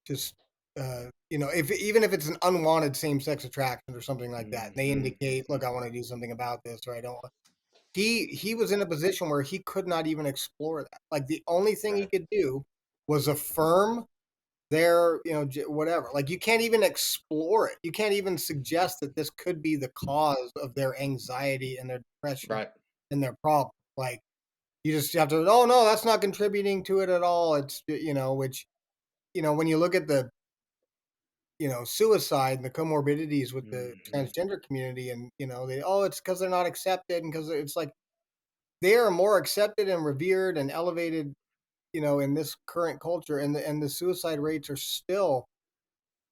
just if even if it's an unwanted same-sex attraction or something like that, and they Mhm. indicate, "Look, I want to do something about this," or "I don't." He was in a position where he could not even explore that. Like the only thing he Right. could do was affirm their, whatever. Like you can't even explore it. You can't even suggest that this could be the cause of their anxiety and their depression Right. and their problem. Like you just have to, oh no, that's not contributing to it at all. It's which when you look at the suicide and the comorbidities with the Mhm. transgender community, and it's because they're not accepted, and because it's like they are more accepted and revered and elevated, in this current culture, and the suicide rates are still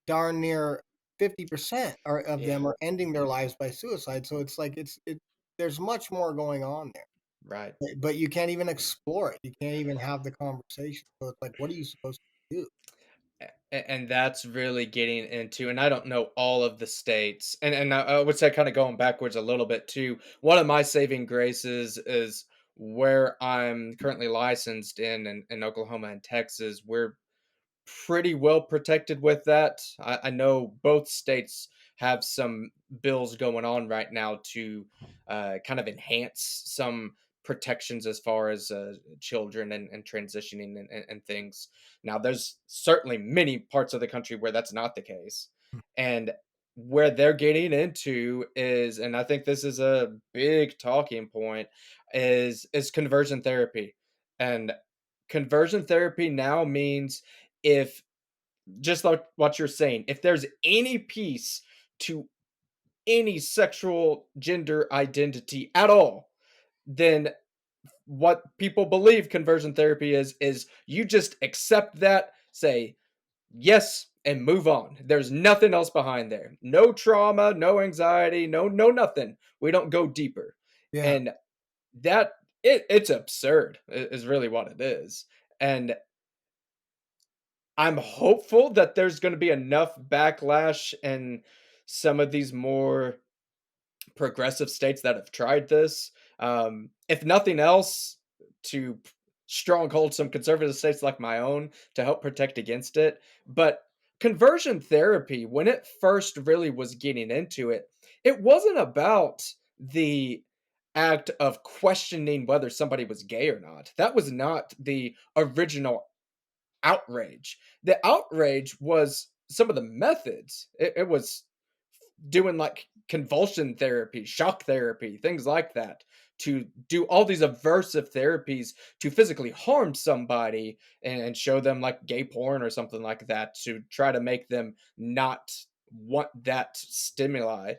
darn near 50% of Yeah. them are ending their lives by suicide. So it's like there's much more going on there. Right. But you can't even explore it. You can't even have the conversation. So it's like, what are you supposed to do? And that's really getting into, and I don't know all of the states, and I would say kind of going backwards a little bit too. One of my saving graces is where I'm currently licensed in Oklahoma and Texas. We're pretty well protected with that. I know both states have some bills going on right now to kind of enhance some protections as far as children and transitioning and things. Now, there's certainly many parts of the country where that's not the case. And where they're getting into is, and I think this is a big talking point, is conversion therapy. And conversion therapy now means, if just like what you're saying, if there's any piece to any sexual gender identity at all, then what people believe conversion therapy is you just accept that, say yes, and move on. There's nothing else behind there. No trauma, no anxiety, no nothing. We don't go deeper. Yeah. And that it's absurd is really what it is. And I'm hopeful that there's gonna be enough backlash and some of these more progressive states that have tried this. If nothing else, to stronghold some conservative states like my own to help protect against it. But conversion therapy, when it first really was getting into it, it wasn't about the act of questioning whether somebody was gay or not. That was not the original outrage. The outrage was some of the methods. It was doing like convulsion therapy, shock therapy, things like that, to do all these aversive therapies to physically harm somebody and show them like gay porn or something like that to try to make them not want that stimuli.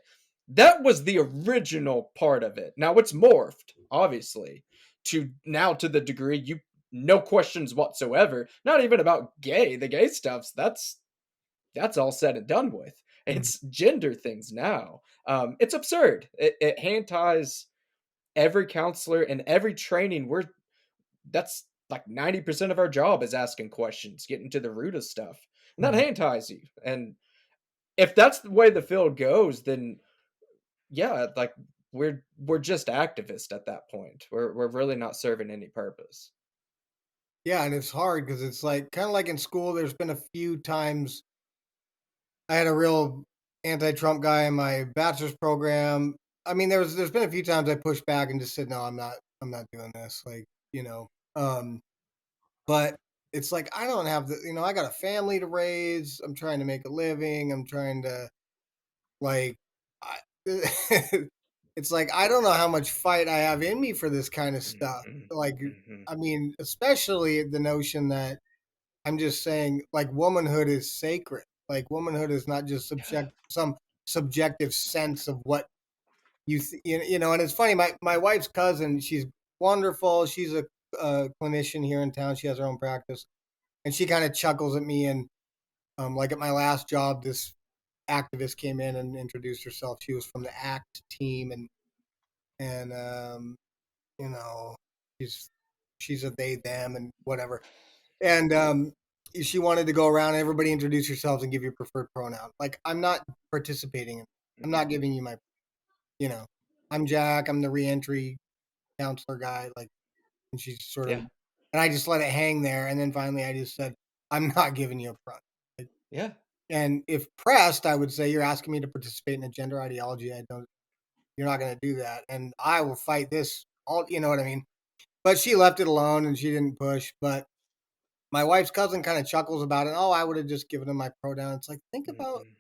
That was the original part of it. Now it's morphed, obviously, to now to the degree you no questions whatsoever, not even about gay. The gay stuff's that's all said and done with. Mhm. It's gender things now. It's absurd. It hand ties every counselor and every training. That's like 90% of our job is asking questions, getting to the root of stuff, and that Mhm. hand ties you. And if that's the way the field goes, then yeah, like we're just activists at that point. We're really not serving any purpose. Yeah, and it's hard because it's like kind of like in school. There's been a few times I had a real anti-Trump guy in my bachelor's program. I mean, there's been a few times I pushed back and just said, "No, I'm not doing this." Like, you know, um, but it's like I don't have I got a family to raise. I'm trying to make a living. I'm trying to like, I, it's like I don't know how much fight I have in me for this kind of stuff. Mhm, Like, mhm. I mean, especially the notion that I'm just saying, like, womanhood is sacred. Like, womanhood is not just Yeah, some subjective sense of what you know. And it's funny, my wife's cousin, she's wonderful. She's a clinician here in town. She has her own practice, and she kind of chuckles at me. And like at my last job, this activist came in and introduced herself. She was from the ACT team, and you know, she's she's a they them and whatever. And she wanted to go around and everybody introduce yourselves and give your preferred pronoun. Like, I'm not participating in. I'm not mhm. giving you my. You know, I'm Jack. I'm the reentry counselor guy. Like, and she's sort of, Yeah, and I just let it hang there. And then finally, I just said, I'm not giving you a front. Like, yeah. and if pressed, I would say you're asking me to participate in a gender ideology. I don't. You're not going to do that, and I will fight this. All you know what I mean. But she left it alone and she didn't push. But my wife's cousin kind of chuckles about it. Oh, I would have just given him my pronoun. It's like, think about Mhm.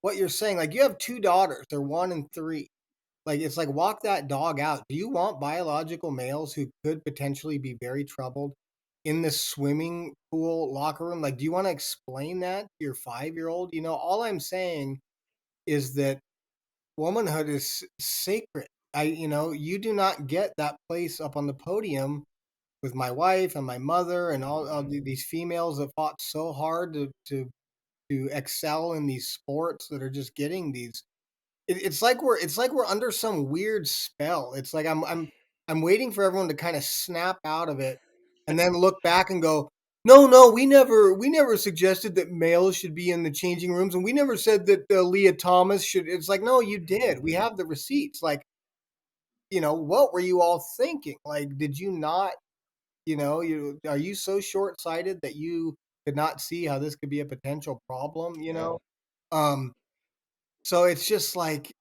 what you're saying. Like, you have two daughters, they're 1 and 3. Like, it's like, walk that dog out. Do you want biological males who could potentially be very troubled in the swimming pool locker room? Like, do you want to explain that to your 5-year old? All I'm saying is that womanhood is sacred. You do not get that place up on the podium with my wife and my mother and all these females that fought so hard to excel in these sports that are just getting these. It's like we're under some weird spell. It's like I'm waiting for everyone to kind of snap out of it and then look back and go, no, no, we never suggested that males should be in the changing rooms, and we never said that Leah Thomas should. It's like, no, you did. We Mhm. have the receipts. Like, what were you all thinking? Like, did you not? You are you so short-sighted that you could not see how this could be a potential problem, Yeah. Um, so it's just like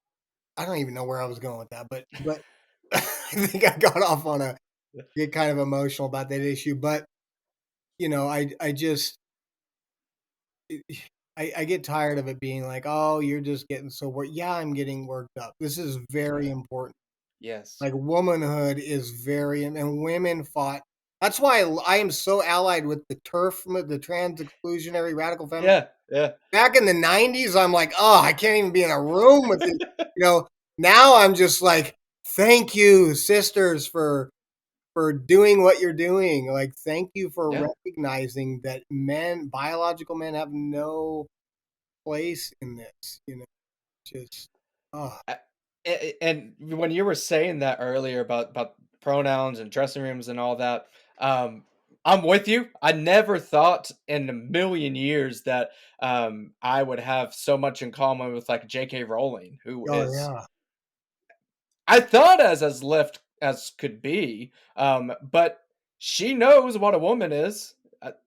I don't even know where I was going with that, but I think I got off on a get kind of emotional about that issue. But I just I get tired of it being like, oh, you're just getting so worked. Yeah, I'm getting worked up. This is very Yeah. important. Yes. Like, womanhood is very, and women fought. That's why I am so allied with the TERF, the trans exclusionary radical feminist. Yeah, yeah. Back in the '90s, I'm like, oh, I can't even be in a room with it. Now I'm just like, thank you, sisters, for doing what you're doing. Like, thank you for Yeah. recognizing that biological men, have no place in this. Just oh, A and when you were saying that earlier about pronouns and dressing rooms and all that, I'm with you. I never thought in a million years that, I would have so much in common with, like, J.K. Rowling, who oh is yeah, I thought as left as could be, but she knows what a woman is,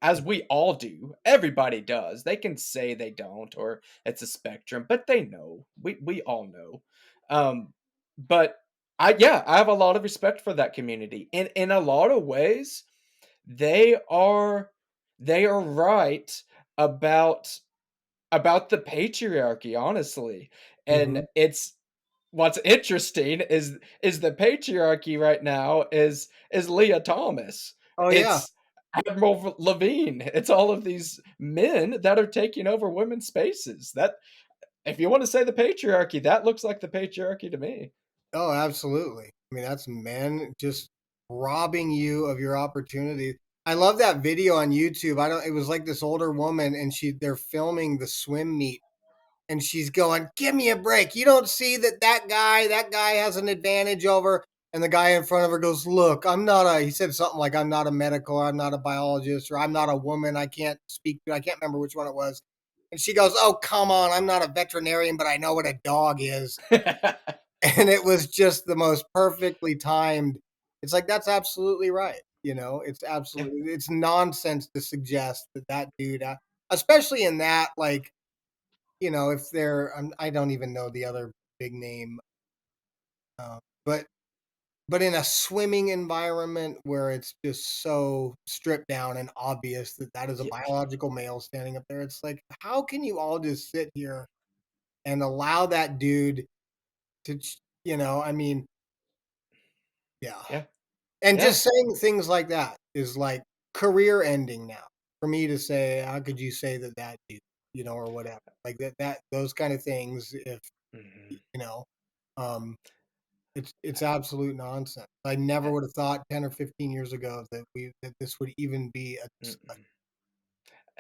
as we all do. Everybody does. They can say they don't, or it's a spectrum, but they know. We all know. But I have a lot of respect for that community. In a lot of ways, they are they are right about the patriarchy, honestly. And Mhm. it's what's interesting is the patriarchy right now is Leah Thomas. Oh, yeah. It's Admiral Levine. It's all of these men that are taking over women's spaces. That if you want to say the patriarchy, that looks like the patriarchy to me. Oh, absolutely. I mean, that's men just robbing you of your opportunity. I love that video on YouTube. I don't it was like this older woman and they're filming the swim meet and she's going, "Give me a break. You don't see that guy has an advantage over." And the guy in front of her goes, "Look, I'm not a," he said something like, "I'm not a medical, I'm not a biologist, or I'm not a woman. I can't speak I can't remember which one it was." And she goes, "Oh, come on. I'm not a veterinarian, but I know what a dog is." And it was just the most perfectly timed. It's like, that's absolutely right. It's Yeah. absolutely, it's nonsense to suggest that that dude, especially in that, like, if they're, I don't even know the other big name, uh, but in a swimming environment where it's just so stripped down and obvious that that is a Yeah. biological male standing up there, it's like, how can you all just sit here and allow that dude to, I mean, yeah. Yeah. And Yeah. just saying things like that is like career ending now. For me to say, how could you say that that dude, or whatever, like that those kind of things. If Mhm. you know, um, it's absolute nonsense. I never would have thought 10 or 15 years ago that this would even be Mm-mm.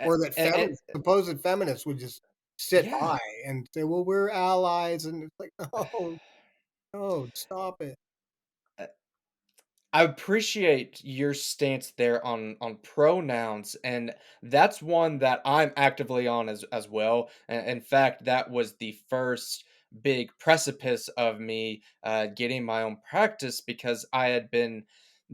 or that And supposed feminists would just sit yeah. by and say, "Well, we're allies," and it's like, no, no, stop it. I appreciate your stance there on pronouns, and that's one that I'm actively on as well. In fact, that was the first big precipice of me getting my own practice because I had been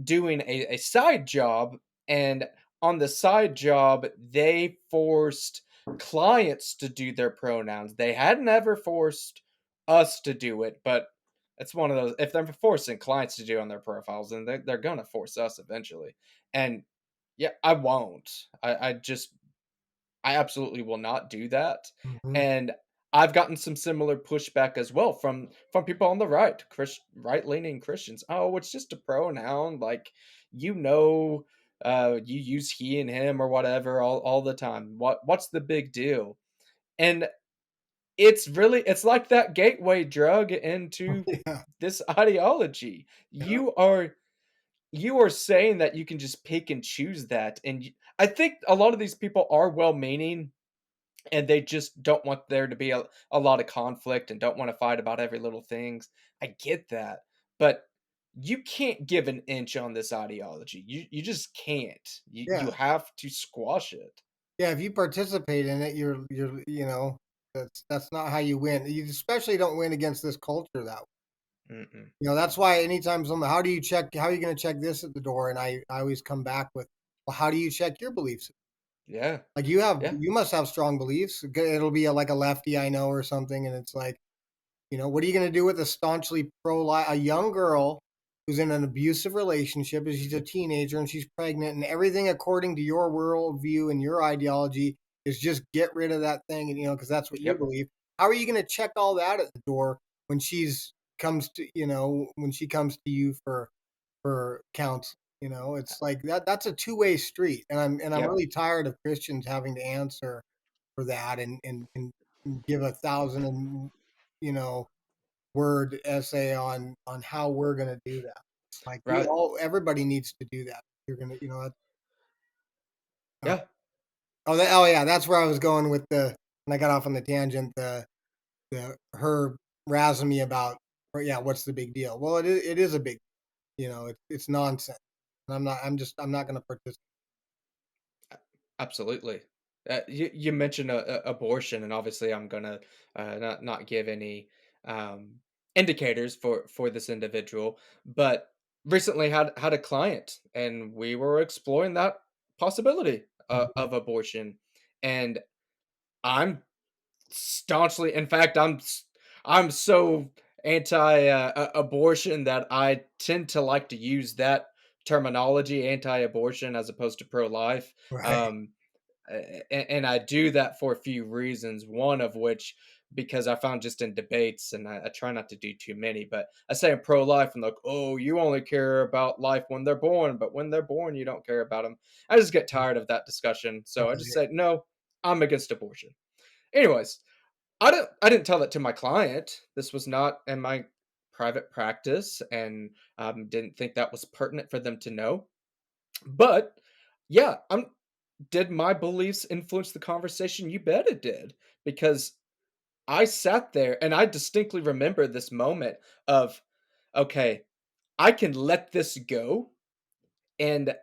doing a side job, and on the side job, they forced clients to do their pronouns. They hadn't ever forced us to do it, but it's one of those if they're forcing clients to do on their profiles, then they're gonna force us eventually. And yeah, I won't. I absolutely will not do that. Mhm. And I've gotten some similar pushback as well from people on the right, right leaning Christians. Oh, it's just a pronoun, like you know, you use he and him or whatever all the time. What's the big deal? And it's like that gateway drug into Yeah, this ideology. yeah, You are saying that you can just pick and choose that, and I think a lot of these people are well-meaning, and they just don't want there to be a lot of conflict and don't want to fight about every little things. I get that, but you can't give an inch on this ideology. You just can't. You yeah. have to squash it. Yeah, if you participate in it, that's not how you win. You especially don't win against this culture that way. Mm-mm. That's why anytime someone, how are you going to check this at the door? And I always come back with, well, how do you check your beliefs? Yeah, Like yeah, you must have strong beliefs. It'll be like a lefty I know or something, and it's like, what are you going to do with a staunchly pro-life, a young girl who's in an abusive relationship, and she's a teenager and she's pregnant, and everything according to your worldview and your ideology is just get rid of that thing, and because that's what you yep, believe. How are you going to check all that at the door when when she comes to you for counsel? It's like that's a two-way street, and I'm yep, really tired of Christians having to answer for that and give 1,000 and you know word essay on how we're gonna do that. It's like right, everybody needs to do that. You're gonna, uh, yeah, oh yeah, that's where I was going with when I got off on the tangent, the her razzing me about, or yeah, what's the big deal? Well, it is a big, it's nonsense, and I'm not gonna participate. absolutely. You mentioned abortion, and obviously, I'm gonna not give any. indicators for this individual, but recently had a client, and we were exploring that possibility Mhm. of abortion, and I'm staunchly, in fact, I'm so anti abortion that I tend to like to use that terminology, anti-abortion, as opposed to pro-life. Right. Um, and I do that for a few reasons. One of which, because I found just in debates, and I try not to do too many, but I say I'm pro-life, and like, oh, you only care about life when they're born, but when they're born, you don't care about them. I just get tired of that discussion, so I just Right. say no. I'm against abortion. Anyways, I didn't tell that to my client. This was not in my private practice, and didn't think that was pertinent for them to know. But yeah, did my beliefs influence the conversation? You bet it did, because I sat there and I distinctly remember this moment of, okay, I can let this go, and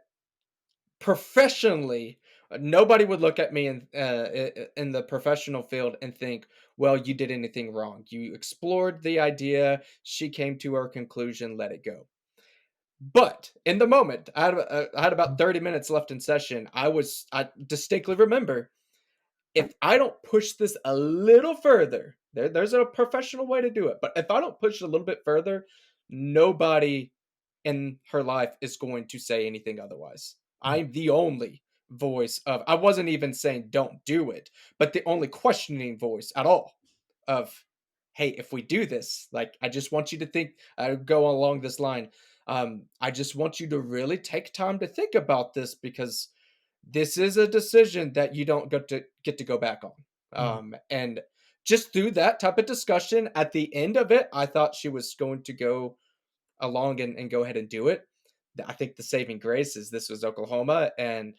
professionally, nobody would look at me in the professional field and think, "Well, you did anything wrong. You explored the idea, she came to her conclusion, let it go." But in the moment, I had about 30 minutes left in session. I distinctly remember, if I don't push this a little further, there's a professional way to do it, but if I don't push it a little bit further, nobody in her life is going to say anything otherwise. I'm the only voice of, I wasn't even saying don't do it, but the only questioning voice at all of, hey, if we do this, like, I just want you to think, go along this line. I just want you to really take time to think about this, because this is a decision that you don't get to go back on. Mhm. And just through that type of discussion, at the end of it, I thought she was going to go along and go ahead and do it. I think the saving grace is this was Oklahoma, and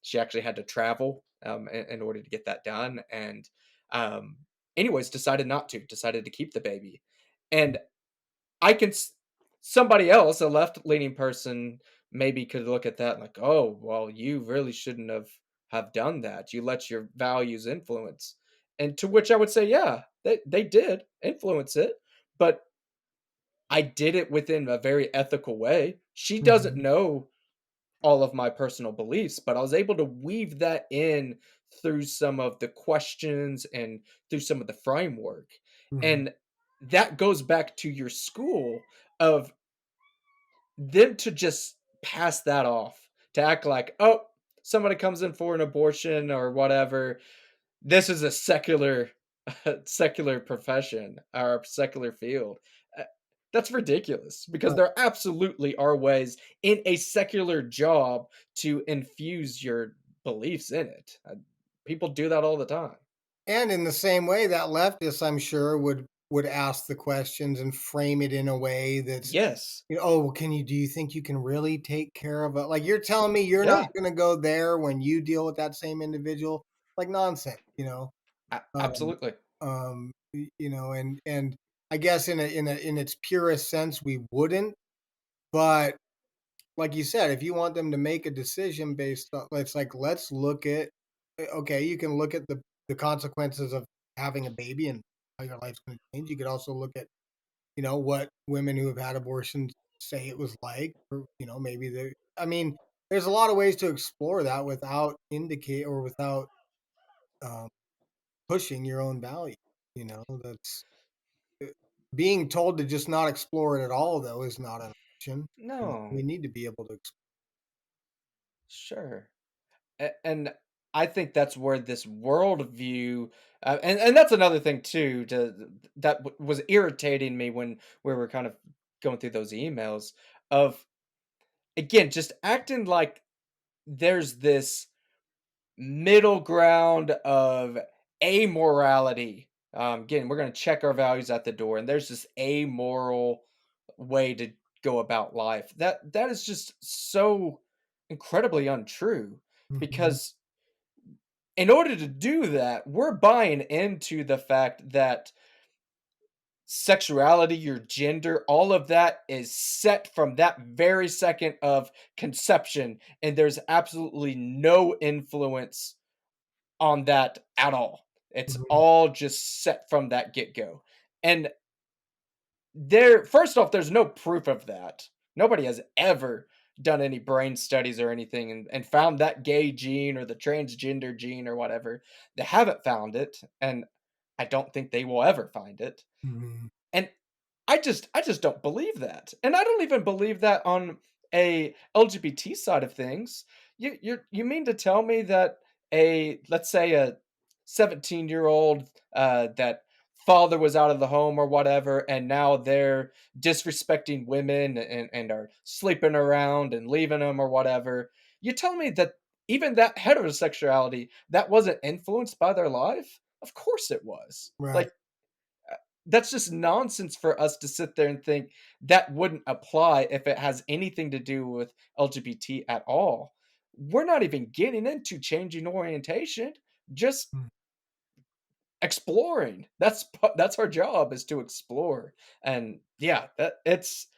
she actually had to travel in order to get that done. And um, anyways, decided to keep the baby. And I can somebody else, a left-leaning person, maybe could look at that like, "Oh, well, you really shouldn't have done that. You let your values influence." And to which I would say, "Yeah, they did influence it, but I did it within a very ethical way." She doesn't Mhm. know all of my personal beliefs, but I was able to weave that in through some of the questions and through some of the framework. Mhm. And that goes back to your school of them to just pass that off, to act like, "Oh, somebody comes in for an abortion or whatever. This is a secular secular profession or secular field." Uh, that's ridiculous, because Right. there absolutely are ways in a secular job to infuse your beliefs in it. People do that all the time. And in the same way, that leftist, I'm sure, would ask the questions and frame it in a way that's, Yes. "Oh, well, can you do you think you can really take care of it? Like, you're telling me you're not Yeah. gonna go there when you deal with that same individual? Like, nonsense," you know? Um, Absolutely. and I guess in its purest sense, we wouldn't, but like you said, if you want them to make a decision based on, it's like, let's look at, okay, you can look at the consequences of having a baby and how your life's going to change. You could also look at, what women who have had abortions say it was like, or, maybe they, I mean, there's a lot of ways to explore that without indicate or without um, pushing your own value. That's uh, being told to just not explore it at all, though, is not an option. We No. need to be able to explore. Sure. And I think that's where this worldview, and that's another thing too, that was irritating me when we were kind of going through those emails of, again, just acting like there's this middle ground of amorality. Again, we're going to check our values at the door, and there's this amoral way to go about life. That is just so incredibly untrue, Mhm. because in order to do that, we're buying into the fact that sexuality, your gender, all of that is set from that very second of conception, and there's absolutely no influence on that at all. It's Mhm. all just set from that get go. And there first off, there's no proof of that. Nobody has ever done any brain studies or anything and found that gay gene or the transgender gene or whatever. They haven't found it, and I don't think they will ever find it. Mhm. And I just don't believe that, and I don't even believe that on a LGBT side of things. You mean to tell me that a let's say a 17-year-old, that father was out of the home or whatever, and now they're disrespecting women and are sleeping around and leaving them or whatever. You tell me that even that heterosexuality, that wasn't influenced by their life? Of course it was. Right. Like, that's just nonsense for us to sit there and think that wouldn't apply if it has anything to do with LGBT at all. We're not even getting into changing orientation, just Mm. exploring. That's our job, is to explore. And yeah, that it's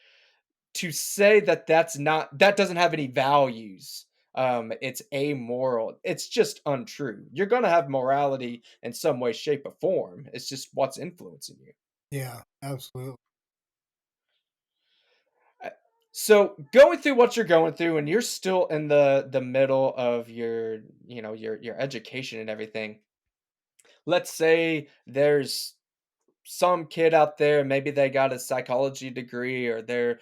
to say that that doesn't have any values. It's amoral. It's just untrue. You're going to have morality in some way, shape, or form. It's just what's influencing you. Yeah, absolutely. Uh, So going through what you're going through, and you're still in the middle of your, your education and everything. Let's say there's some kid out there, maybe they got a psychology degree, or they're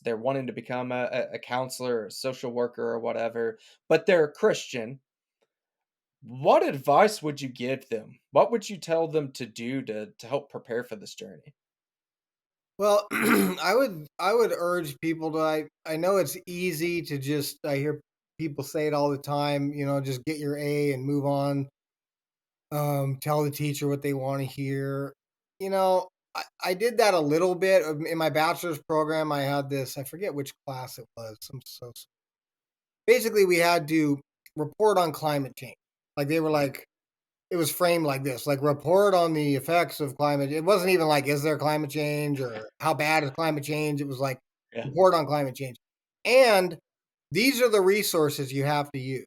wanting to become a counselor or a social worker or whatever, but they're a Christian. What advice would you give them? What would you tell them to do to help prepare for this journey? Well, I would urge people to I know it's easy to just I hear people say it all the time, just get your A and move on. Tell the teacher what they want to hear. I did that a little bit in my bachelor's program. I had this, I forget which class it was. Basically we had to report on climate change. Like they were like it was framed like this, like report on the effects of climate. It wasn't even like, is there climate change or how bad is climate change? It was like Yeah. report on climate change. And these are the resources you have to use.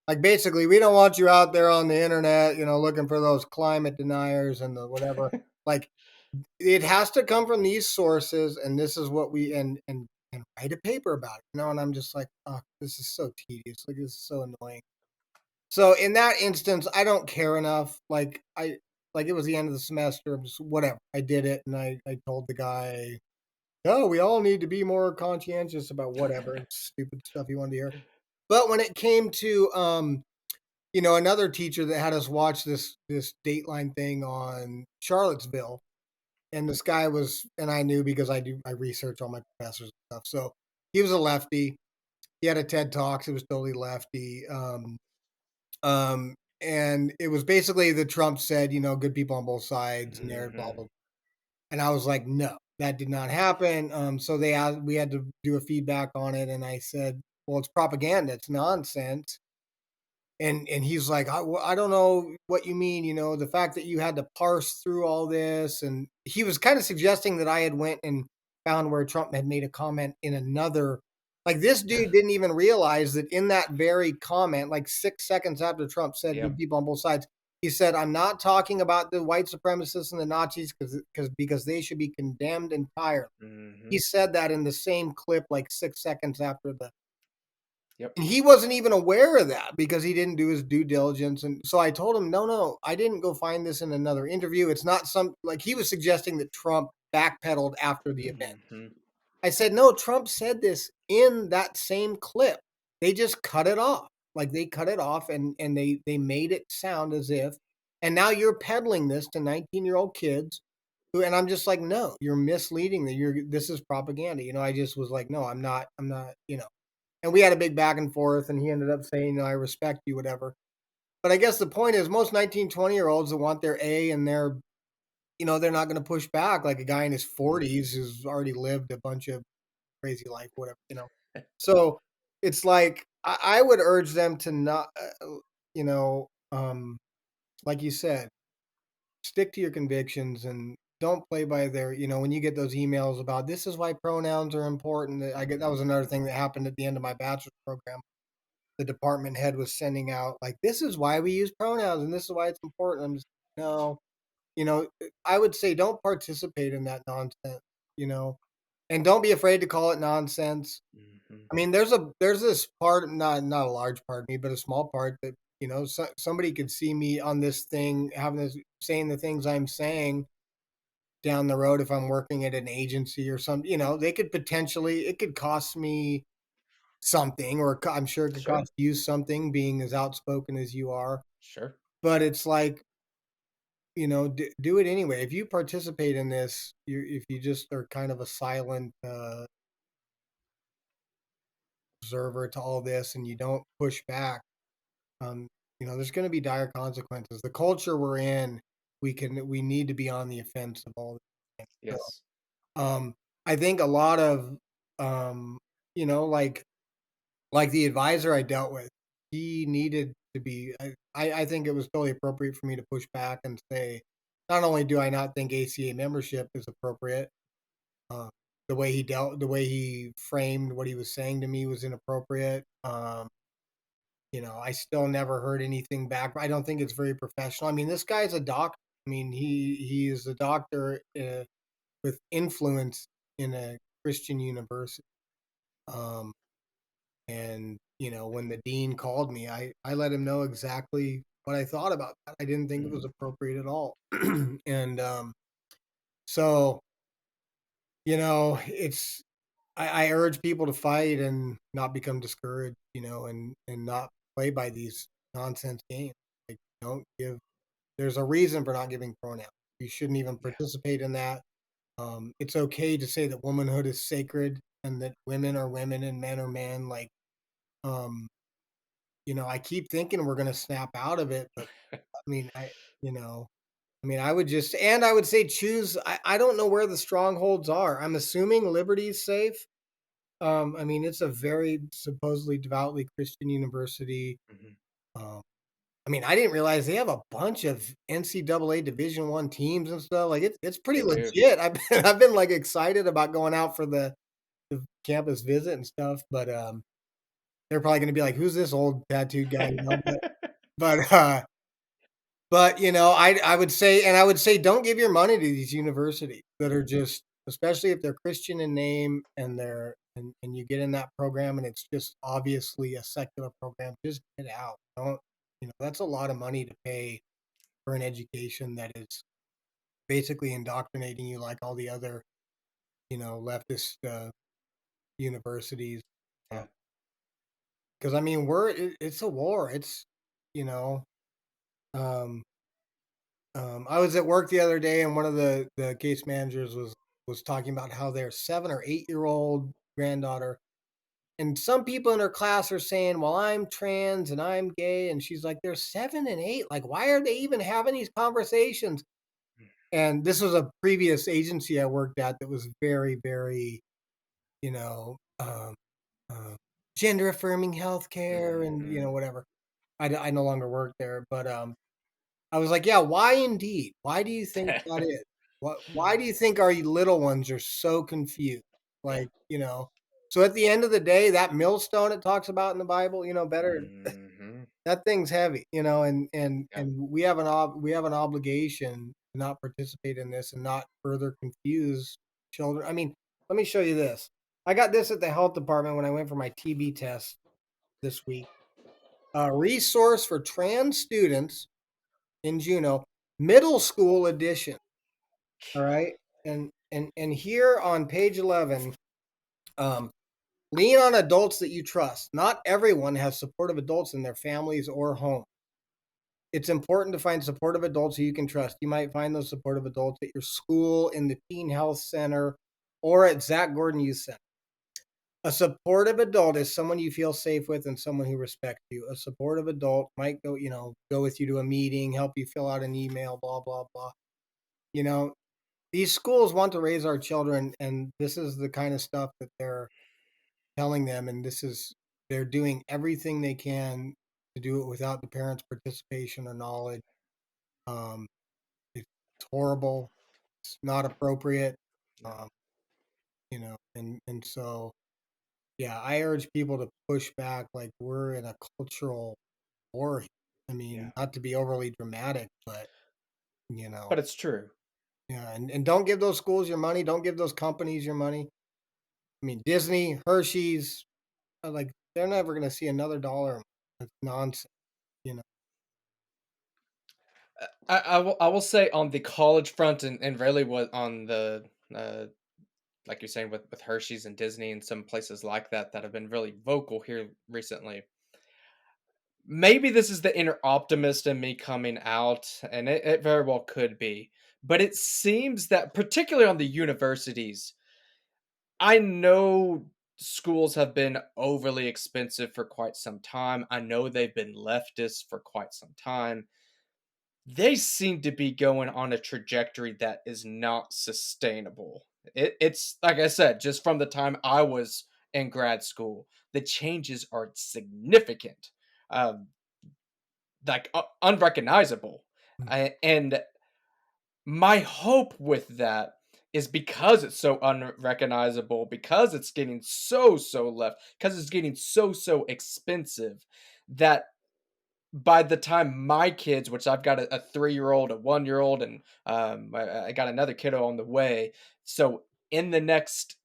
Like basically, we don't want you out there on the internet, looking for those climate deniers and the whatever. Like it has to come from these sources, and this is what we and write a paper about it. And I'm just like, oh, this is so tedious. Like this is so annoying. So in that instance, I don't care enough. Like it was the end of the semester, just whatever. I did it and I told the guy, "No, we all need to be more conscientious about whatever stupid stuff he wanted to hear." But when it came to another teacher that had us watch this Dateline thing on Charlottesville, and this guy was and I knew because I research all my professors and stuff. So he was a lefty. He had a TED Talks. It was totally lefty. And it was basically the Trump said, good people on both sides, narrative, blah Mhm. blah. And I was like, no, that did not happen. So we had to do a feedback on it, and I said, well, it's propaganda, it's nonsense. And he's like, I don't know what you mean, the fact that you had to parse through all this. And he was kind of suggesting that I had went and found where Trump had made a comment in another, like this dude didn't even realize that in that very comment, like 6 seconds after Trump said good Yep. people on both sides, he said, I'm not talking about the white supremacists and the Nazis because they should be condemned entirely. He Mhm. said that in the same clip, like 6 seconds after the Yep. and he wasn't even aware of that because he didn't do his due diligence. And so I told him, no, no, I didn't go find this in another interview. It's not some like he was suggesting that Trump backpedaled after the event. Mhm. I said, no, Trump said this in that same clip. They just cut it off. Like they cut it off and they made it sound as if, and now you're peddling this to 19-year-old kids who, and I'm just like, no, you're misleading them. This is propaganda. I just was like, no, I'm not, and we had a big back and forth, and he ended up saying, I respect you, whatever. But I guess the point is most 19, 20-year olds that want their A and they're not going to push back like a guy in his Mhm. 40s who's already lived a bunch of crazy life, whatever. So it's like, I would urge them to not, you know, um, like you said, stick to your convictions and don't play by when you get those emails about this is why pronouns are important. I get that was another thing that happened at the end of my bachelor's program. The department head was sending out like, this is why we use pronouns and this is why it's important. I'm just no, I would say don't participate in that nonsense. and don't be afraid to call it nonsense. Mhm. I mean, there's this part, not a large part of me, but a small part that, somebody could see me on this thing, having this saying the things I'm saying down the road if I'm working at an agency or something. They could potentially it could cost me something, or I'm sure it could Sure, cost you something, being as outspoken as you are. sure, But it's like, do it anyway. If you participate in this, if you just are kind of a silent observer to all this and you don't push back, um, there's going to be dire consequences. The culture we're in, we need to be on the offensive all the time. yes. So, I think a lot of, um, like the advisor I dealt with, he needed to be. I think it was totally appropriate for me to push back and say, not only do I not think ACA membership is appropriate, uh, the way he framed what he was saying to me was inappropriate. I still never heard anything back. I don't think it's very professional. I mean, this guy's a doctor. I mean, he is a doctor with influence in a Christian university. Um, and when the dean called me, I let him know exactly what I thought about that. I didn't think it was Mhm. appropriate at all. And so it's I urge people to fight and not become discouraged, and not play by these nonsense games. Like, don't give. There's a reason for not giving pronouns. You shouldn't even Yeah. participate in that. It's okay to say that womanhood is sacred and that women are women and men are men. Like, um, I keep thinking we're gonna snap out of it, but I mean, you know, I would say choose. I don't know where the strongholds are. I'm assuming Liberty's safe. I mean, it's a very supposedly devoutly Christian university. Mhm. Um, I mean, I didn't realize they have a bunch of NCAA Division One teams and stuff. Like it's pretty They do. legit. I've been like excited about going out for the campus visit and stuff, but they're probably going to be like, "Who's this old tattooed guy?" But I would say don't give your money to these universities that are Mhm. just, especially if they're Christian in name and and you get in that program and it's just obviously a secular program. Just get out. Don't that's a lot of money to pay for an education that is basically indoctrinating you like all the other leftist universities. Yeah. Because I mean, it's a war. It's you know. Um, I was at work the other day, and one of the case managers was talking about how their 7 or 8 year old granddaughter, and some people in her class are saying, "Well, I'm trans and I'm gay," and she's like, "They're 7 and 8. Like, why are they even having these conversations?" And this was a previous agency I worked at that was very, very, you know, um, uh, gender affirming healthcare and Mhm. whatever. I no longer work there, but I was like, "Yeah, why indeed? Why do you think that is? Why do you think our little ones are so confused?" Yeah. Like, so at the end of the day, that millstone it talks about in the Bible, better Mhm. that thing's heavy, Yeah. and we have an obligation to not participate in this and not further confuse children. I mean, let me show you this. I got this at the health department when I went for my TB test this week. A resource for trans students in Juneau, middle school edition. All right. And here on page 11, um, lean on adults that you trust. Not everyone has supportive adults in their families or home. It's important to find supportive adults who you can trust. You might find those supportive adults at your school, in the teen health center, or at Zach Gordon Youth Center. A supportive adult is someone you feel safe with and someone who respects you. A supportive adult might go with you to a meeting, help you fill out an email, blah, blah, blah. You know, these schools want to raise our children, and this is the kind of stuff that they're telling them, and they're doing everything they can to do it without the parents' participation or knowledge. Um, it's horrible. It's not appropriate. No. Um, and so yeah, I urge people to push back. Like, we're in a cultural war. I mean, Yeah. not to be overly dramatic, but you know, But it's true. Yeah, and don't give those schools your money, don't give those companies your money. I mean, Disney, Hershey's, like, they're never gonna see another dollar. That's nonsense, you know? I will say on the college front and really what on the like you're saying with Hershey's and Disney and some places like that that have been really vocal here recently. Maybe this is the inner optimist in me coming out, and it very well could be. But it seems that, particularly on the universities, I know schools have been overly expensive for quite some time. I know they've been leftist for quite some time. They seem to be going on a trajectory that is not sustainable. It's like I said, just from the time I was in grad school, the changes are significant. Um, like, unrecognizable, Mm, and my hope with that is because it's so unrecognizable, because it's getting so left, because it's getting so expensive, that by the time my kids, which I've got a 3-year-old, a 1-year-old, and, I got another kiddo on the way, so in the next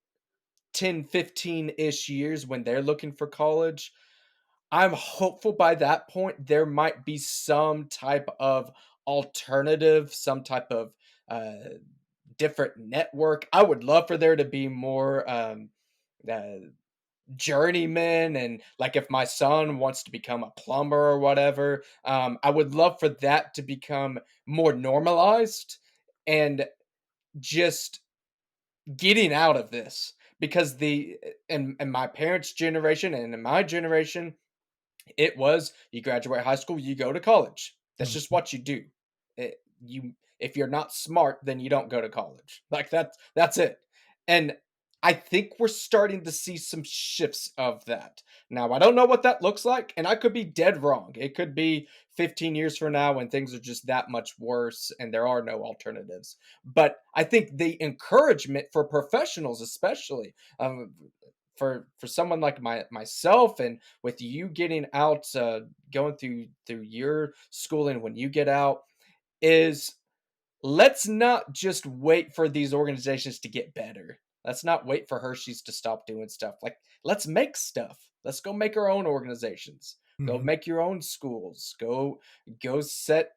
10, 15-ish years when they're looking for college, I'm hopeful by that point there might be some type of alternative, some type of uh, different network. I would love for there to be more uh, journeymen, and like if my son wants to become a plumber or whatever, I would love for that to become more normalized and just getting out of this because the in my parents' generation and in my generation it was you graduate high school, you go to college. That's mm. just what you do. You if you're not smart, then you don't go to college. Like that's it. And I think we're starting to see some shifts of that. Now, I don't know what that looks like, and I could be dead wrong. It could be 15 years from now when things are just that much worse and there are no alternatives. But I think the encouragement for professionals, especially for someone like myself, and with you getting out, going through your schooling when you get out, is let's not just wait for these organizations to get better. Let's not wait for Hershey's to stop doing stuff. Like, let's make stuff. Let's go make our own organizations. Go Mhm. make your own schools. Go set.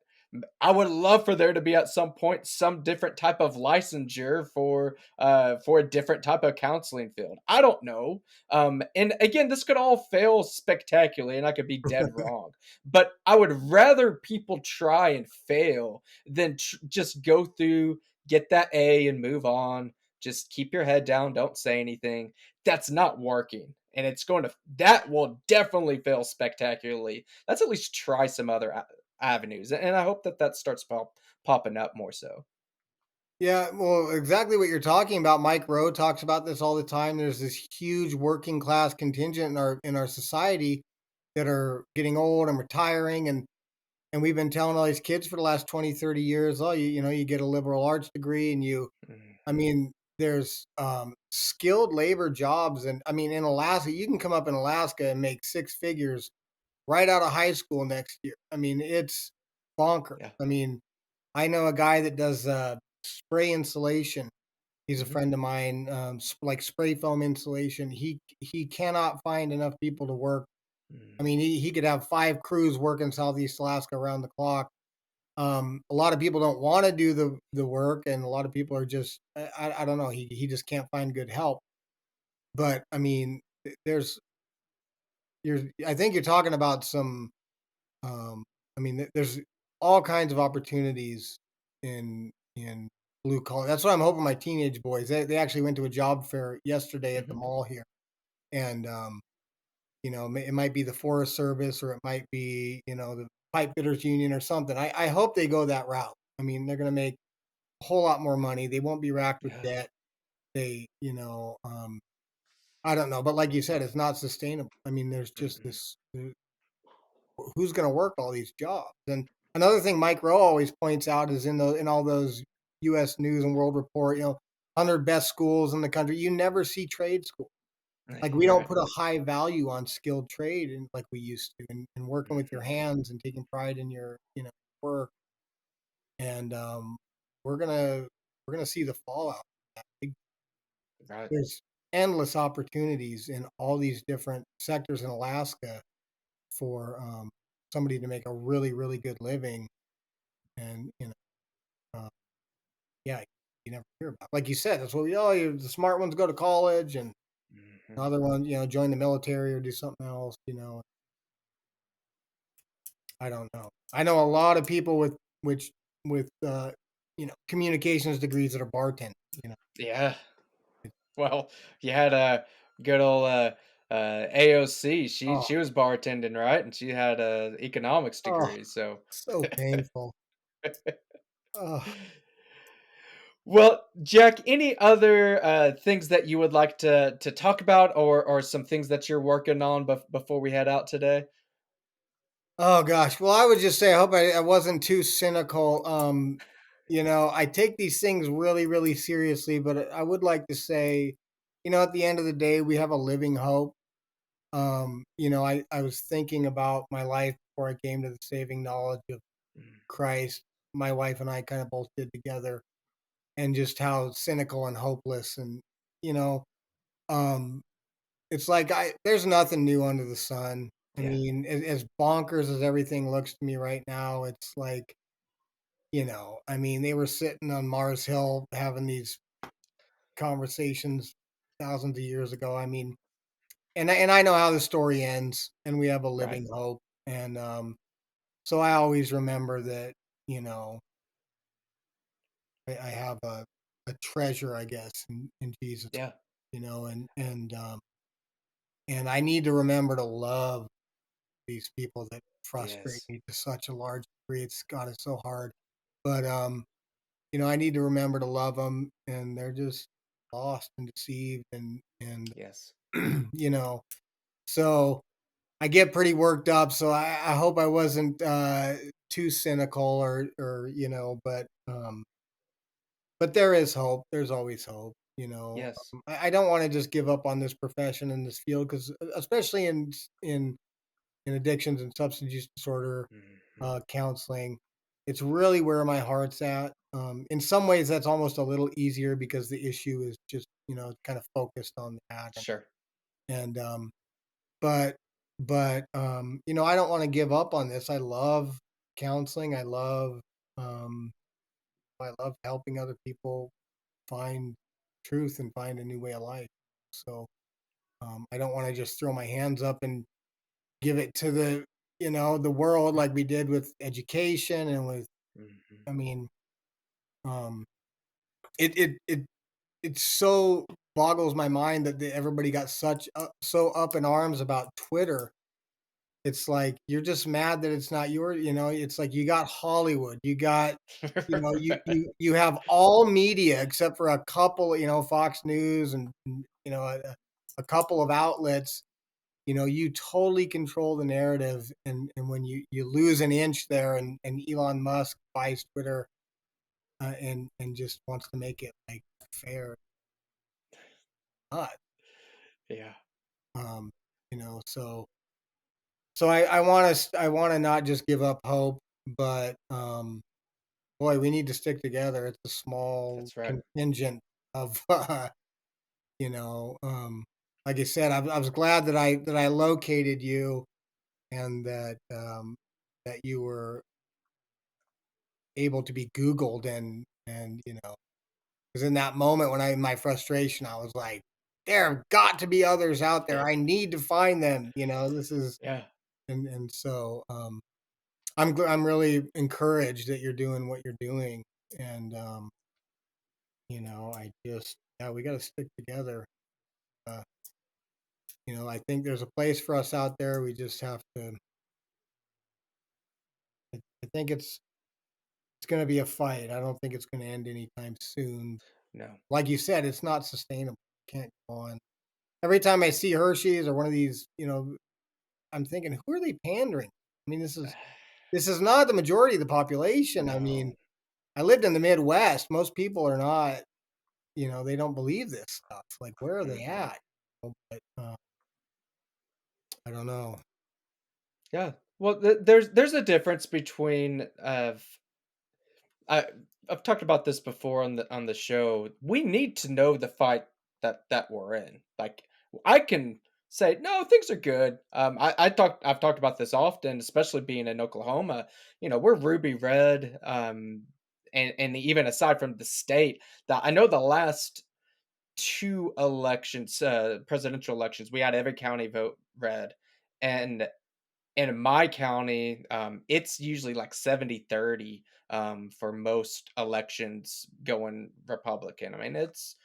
I would love for there to be at some point some different type of licensure for a different type of counseling field. I don't know. And again, this could all fail spectacularly, and I could be dead wrong. But I would rather people try and fail than just go through, get that A, and move on. Just keep your head down. Don't say anything. That's not working. And that will definitely fail spectacularly. Let's at least try some other avenues. And I hope that that starts popping up more so. Yeah, well, exactly what you're talking about. Mike Rowe talks about this all the time. There's this huge working class contingent in our society that are getting old and retiring, and we've been telling all these kids for the last 20, 30 years, oh, you know, you get a liberal arts degree and you Mm, I mean, there's skilled labor jobs, and I mean in Alaska, you can come up in Alaska and make six figures right out of high school next year. I mean, it's bonkers. yeah. I mean, I know a guy that does spray insulation. He's a Hmm. friend of mine, like spray foam insulation. He cannot find enough people to work. I Mm, mean, he could have 5 crews working Southeast Alaska around the clock. A lot of people don't want to do the work, and a lot of people are just I don't know. He just can't find good help. But I mean, there's you're I think you're talking about some. I mean, there's all kinds of opportunities in blue collar. That's what I'm hoping my teenage boys. They actually went to a job fair yesterday at the hmm. mall here, and you know, it might be the Forest Service or it might be the Pipe Fitters Union or something. I hope they go that route. I mean, they're going to make a whole lot more money. They won't be racked with Yeah. debt. I don't know, but like you said, it's not sustainable. I mean, there's just Mm-mm. this. Who's going to work all these jobs? And another thing Mike Rowe always points out is in all those U.S. News and World Report, 100 best schools in the country. You never see trade school. Like we don't Right. put a high value on skilled trade and like we used to, and working with your Hmm. hands and taking pride in your work. And we're gonna we're gonna see the fallout. Right. There's endless opportunities in all these different sectors in Alaska for, somebody to make a really, really good living, and, uh, yeah, you never hear about. Like you said, that's what the smart ones go to college, and the Mhm. other ones, join the military or do something else, I don't know. I know a lot of people with communications degrees that are bartending, you know? Yeah. Well, you had a good old, AOC. Oh, She was bartending, right? And she had a economics oh, degree, so so painful. Oh. Well, Jack, any other, things that you would like to talk about or some things that you're working on before we head out today? Oh gosh. Well, I would just say I hope I wasn't too cynical. I take these things really, really seriously, but I would like to say, at the end of the day, we have a living hope. I was thinking about my life before I came to the saving knowledge of Mm, Christ. My wife and I kind of both did together, and just how cynical and hopeless, and you know, um, it's like I there's nothing new under the sun. I yeah, mean, as bonkers as everything looks to me right now, it's like, I mean, they were sitting on Mars Hill having these conversations thousands of years ago. I mean, and I know how the story ends, and we have a right. living hope, and so I always remember that, you know, I have a treasure, I guess, in Jesus, Yeah. and I need to remember to love these people that frustrate Yes. me to such a large degree. It's God, it's so hard. But I need to remember to love them, and they're just lost and deceived, and Yes. you know. So I get pretty worked up. So I hope I wasn't too cynical, but there is hope. There's always hope. Yes. I don't want to just give up on this profession in this field, because especially in addictions and substance use disorder Mhm. counseling. It's really where my heart's at. In some ways, that's almost a little easier because the issue is just kind of focused on that, Sure. and but I don't want to give up on this. I love counseling. Um, I love helping other people find truth and find a new way of life. So I don't want to just throw my hands up and give it to the world like we did with education and with. Mhm. I mean, um, it it so boggles my mind that everybody got so up in arms about Twitter. It's like you're just mad that it's not your. It's like you got Hollywood, you got, you have all media except for a couple, Fox News, and a couple of outlets. You totally control the narrative, and when you lose an inch there, and Elon Musk buys Twitter, and just wants to make it like fair, not. Yeah. Um, so I want to not just give up hope, but boy, we need to stick together. It's a small That's right. contingent of you know, um, like I said, I was glad that I located you, and that you were able to be Googled, and because in that moment when in my frustration, I was like, there have got to be others out there. Yeah. I need to find them. This is. Yeah. And so I'm really encouraged that you're doing what you're doing, and I just, yeah, we got to stick together. Uh, I think there's a place for us out there. We just have to. I think it's going to be a fight. I don't think it's going to end anytime soon. No. Like you said, it's not sustainable. Can't go on. Every time I see Hershey's or one of these, I'm thinking, who are they pandering? I mean, this is not the majority of the population. I mean, No. I lived in the Midwest. Most people are not, they don't believe this stuff. Like, where are they Mhm. at? But I don't know. Yeah. Well, there's a difference between, I've talked about this before on the show. We need to know the fight that we're in. Like I can say no, things are good. I've talked about this often, especially being in Oklahoma. You know, we're ruby red. And even aside from the state, that I know the last two elections, presidential elections, we had every county vote red, and in my county, it's usually like 70-30 for most elections going Republican. I mean, it's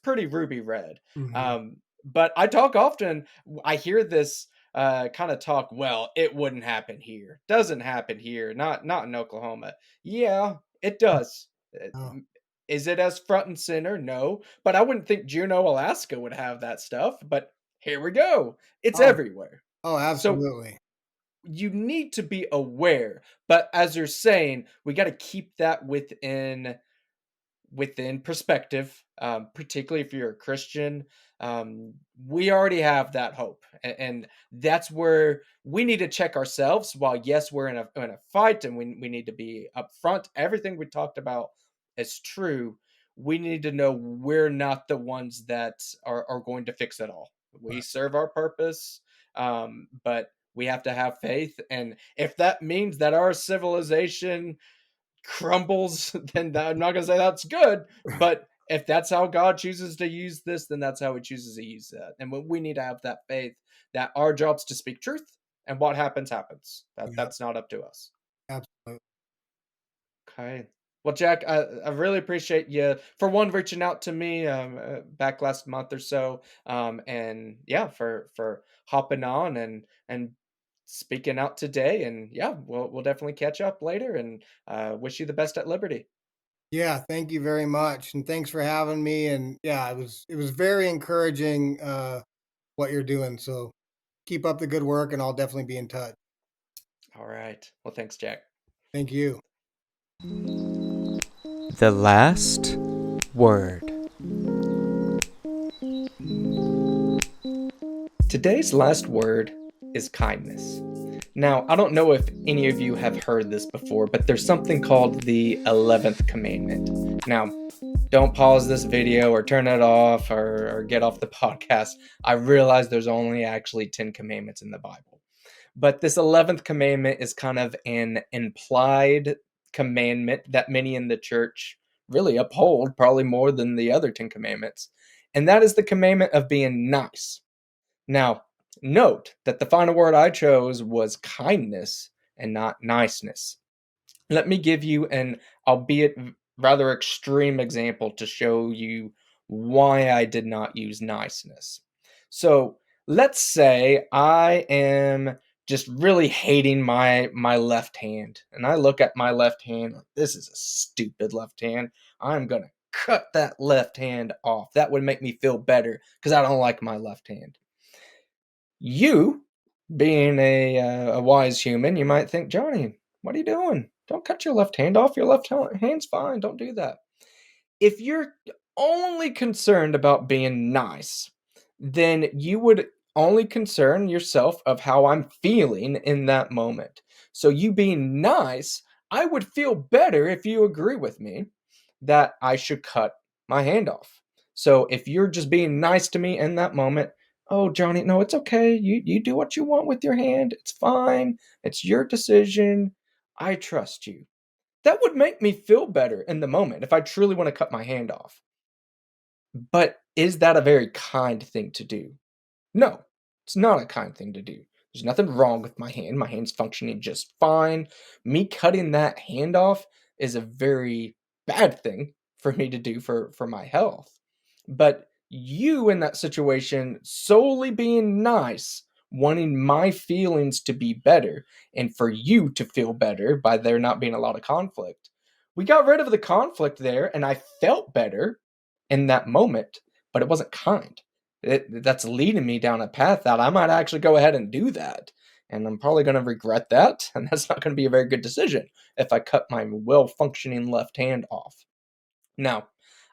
pretty ruby red. Mhm. But I talk often. I hear this kind of talk. Well, it wouldn't happen here. Doesn't happen here. Not in Oklahoma. Yeah, it does. Oh, Is it as front and center? No, but I wouldn't think Juneau, Alaska would have that stuff. But here we go. It's oh, everywhere. oh, So absolutely. you need to be aware, but as you're saying, we got to keep that within perspective, particularly if you're a Christian. We already have that hope, and that's where we need to check ourselves. While yes, we're in a fight, and we need to be upfront. Everything we talked about is true. We need to know we're not the ones that are going to fix it all. We Right. serve our purpose, but we have to have faith, and if that means that our civilization crumbles, then I'm not gonna say that's good. But if that's how God chooses to use this, then that's how He chooses to use that. And we need to have that faith that our job's to speak truth, and what happens happens. Yep, That's not up to us. absolutely. Okay. Well, Jack, I really appreciate you for one reaching out to me back last month or so, and yeah, for hopping on and speaking out today. And yeah, we'll definitely catch up later. And wish you the best at Liberty. Yeah, thank you very much, and thanks for having me. And yeah, it was very encouraging what you're doing. So keep up the good work, and I'll definitely be in touch. All right. Well, thanks, Jack. Thank you. The last word. Today's last word is kindness. Now, I don't know if any of you have heard this before, but there's something called the 11th commandment. Now, don't pause this video or turn it off or get off the podcast. I realize there's only actually 10 commandments in the Bible. But this 11th commandment is kind of an implied commandment that many in the church really uphold, probably more than the other 10 commandments. And that is the commandment of being nice. Now, note that the final word I chose was kindness and not niceness. Let me give you an albeit rather extreme example to show you why I did not use niceness. So, let's say I am just really hating my left hand, and I look at my left hand like, this is a stupid left hand. I'm going to cut that left hand off. That would make me feel better because I don't like my left hand. You, being a wise human, you might think, Johnny, what are you doing? Don't cut your left hand off. Your left hand's fine. Don't do that. If you're only concerned about being nice, then you would only concern yourself of how I'm feeling in that moment. So you being nice, I would feel better if you agree with me that I should cut my hand off. So if you're just being nice to me in that moment, oh Johnny, no, it's okay. You do what you want with your hand. It's fine. It's your decision. I trust you. That would make me feel better in the moment if I truly want to cut my hand off. But is that a very kind thing to do? No, it's not a kind thing to do. There's nothing wrong with my hand. My hand's functioning just fine. Me cutting that hand off is a very bad thing for me to do for my health. But you in that situation solely being nice, wanting my feelings to be better and for you to feel better by there not being a lot of conflict. We got rid of the conflict there and I felt better in that moment, but it wasn't kind. That's leading me down a path that I might actually go ahead and do that. And I'm probably going to regret that. And that's not going to be a very good decision if I cut my well functioning left hand off. Now,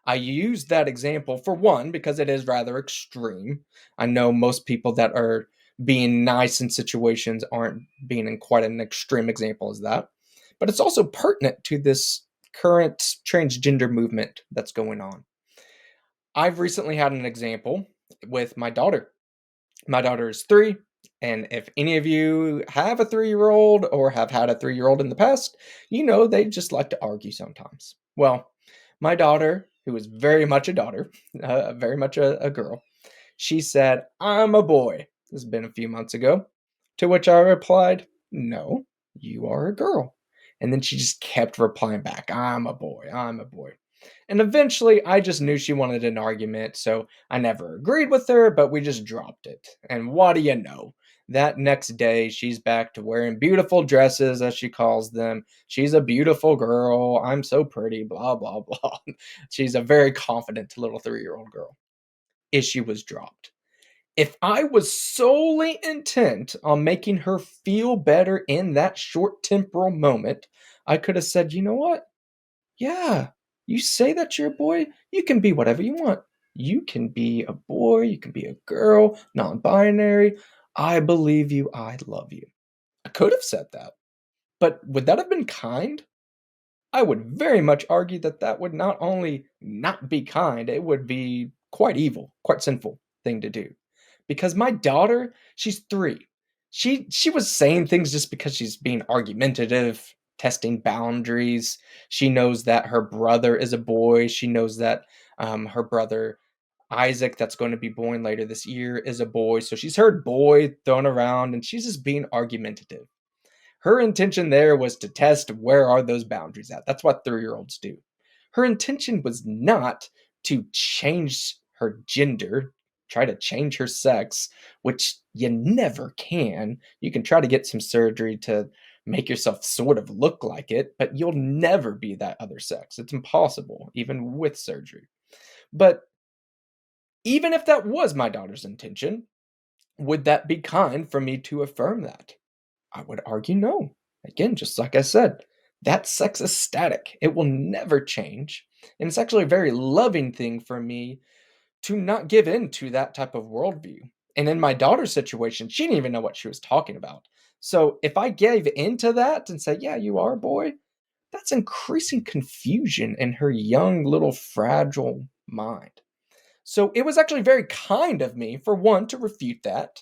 I use that example for one because it is rather extreme. I know most people that are being nice in situations aren't being in quite an extreme example as that. But it's also pertinent to this current transgender movement that's going on. I've recently had an example with my daughter. My daughter is 3, and if any of you have a 3-year-old or have had a 3-year-old in the past, you know they just like to argue sometimes. Well, my daughter, who is very much a daughter, very much a girl, she said, "I'm a boy." This has been a few months ago. To which I replied, "No, you are a girl." And then she just kept replying back, "I'm a boy, I'm a boy." And eventually I just knew she wanted an argument, so I never agreed with her, but we just dropped it. And what do you know? That next day, she's back to wearing beautiful dresses, as she calls them. She's a beautiful girl. I'm so pretty, blah, blah, blah. She's a very confident little 3-year-old girl. Issue was dropped. If I was solely intent on making her feel better in that short temporal moment, I could have said, "You know what? Yeah, you say that you're a boy, you can be whatever you want. You can be a boy, you can be a girl, non binary. I believe you, I love you." I could have said that, but would that have been kind? I would very much argue that that would not only not be kind, it would be quite evil, quite sinful thing to do. Because my daughter, she's 3. She was saying things just because she's being argumentative, testing boundaries. She knows that her brother is a boy. She knows that her brother Isaac, that's going to be born later this year, is a boy. So she's heard boy thrown around, and she's just being argumentative. Her intention there was to test where are those boundaries at. That's what 3-year-olds do. Her intention was not to change her gender, try to change her sex, which you never can. You can try to get some surgery to make yourself sort of look like it, but you'll never be that other sex. It's impossible, even with surgery. But even if that was my daughter's intention, would that be kind for me to affirm that? I would argue no. Again, just like I said, that sex is static. It will never change. And it's actually a very loving thing for me to not give in to that type of worldview. And in my daughter's situation, she didn't even know what she was talking about. So if I gave into that and said, "Yeah, you are a boy," that's increasing confusion in her young, little, fragile mind. So it was actually very kind of me, for one, to refute that,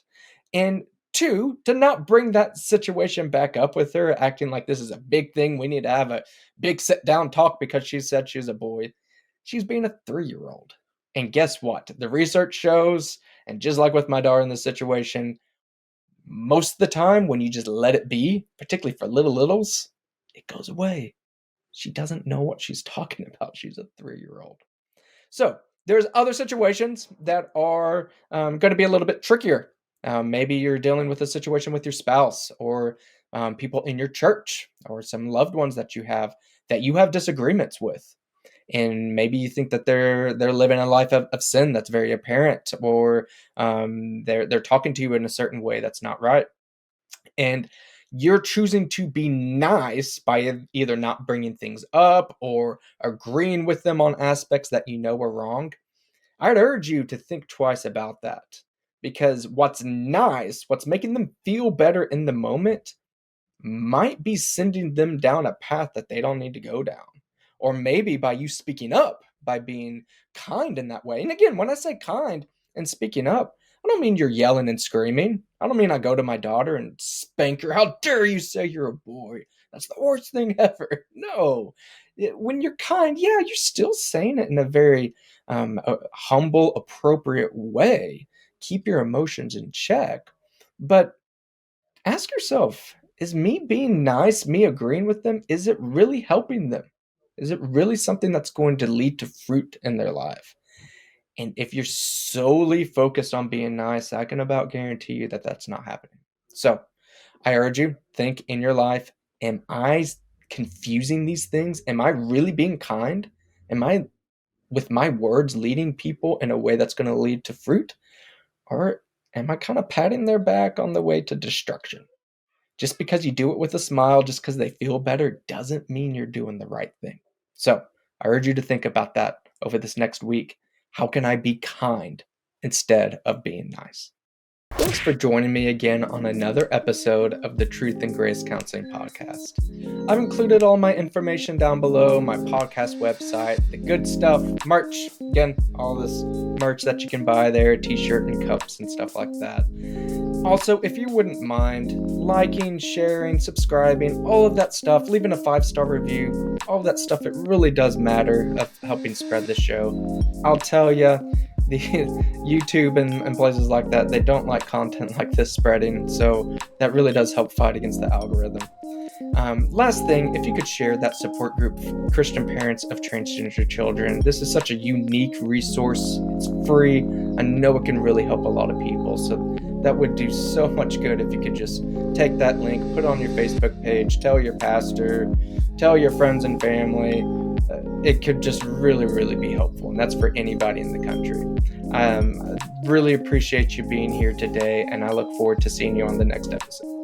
and two, to not bring that situation back up with her, acting like this is a big thing. We need to have a big sit down talk because she said she's a boy. She's being a 3-year old. And guess what? The research shows, and just like with my daughter in this situation, most of the time when you just let it be, particularly for little littles, it goes away. She doesn't know what she's talking about. She's a 3-year old. So there's other situations that are going to be a little bit trickier. Maybe you're dealing with a situation with your spouse or people in your church or some loved ones that you have disagreements with, and maybe you think that they're living a life of sin that's very apparent, or they're talking to you in a certain way that's not right, and you're choosing to be nice by either not bringing things up or agreeing with them on aspects that you know are wrong. I'd urge you to think twice about that, because what's nice, what's making them feel better in the moment, might be sending them down a path that they don't need to go down. Or maybe by you speaking up, by being kind in that way. And again, when I say kind and speaking up, I don't mean you're yelling and screaming. I don't mean I go to my daughter and spank her. "How dare you say you're a boy? That's the worst thing ever." No. When you're kind, yeah, you're still saying it in a very humble, appropriate way. Keep your emotions in check. But ask yourself, is me being nice, me agreeing with them, is it really helping them? Is it really something that's going to lead to fruit in their life? And if you're solely focused on being nice, I can about guarantee you that that's not happening. So I urge you, think in your life, am I confusing these things? Am I really being kind? Am I, with my words, leading people in a way that's going to lead to fruit? Or am I kind of patting their back on the way to destruction? Just because you do it with a smile, just because they feel better, doesn't mean you're doing the right thing. So I urge you to think about that over this next week. How can I be kind instead of being nice? thanks for joining me again on another episode of the Truth and Grace Counseling Podcast. I've included all my information down below, my podcast website, the good stuff, merch, again, all this merch that you can buy there, t-shirt and cups and stuff like that. Also, if you wouldn't mind liking, sharing, subscribing, all of that stuff, leaving a 5-star review, all of that stuff, it really does matter of helping spread the show. I'll tell you, the YouTube and places like that, they don't like content like this spreading, so that really does help fight against the algorithm. Last thing, if you could share that support group, Christian Parents of Transgender Children. This is such a unique resource. It's free. I know it can really help a lot of people, so that would do so much good if you could just take that link, put it on your Facebook page, tell your pastor, tell your friends and family. It could just really, really be helpful, and that's for anybody in the country. I really appreciate you being here today, and I look forward to seeing you on the next episode.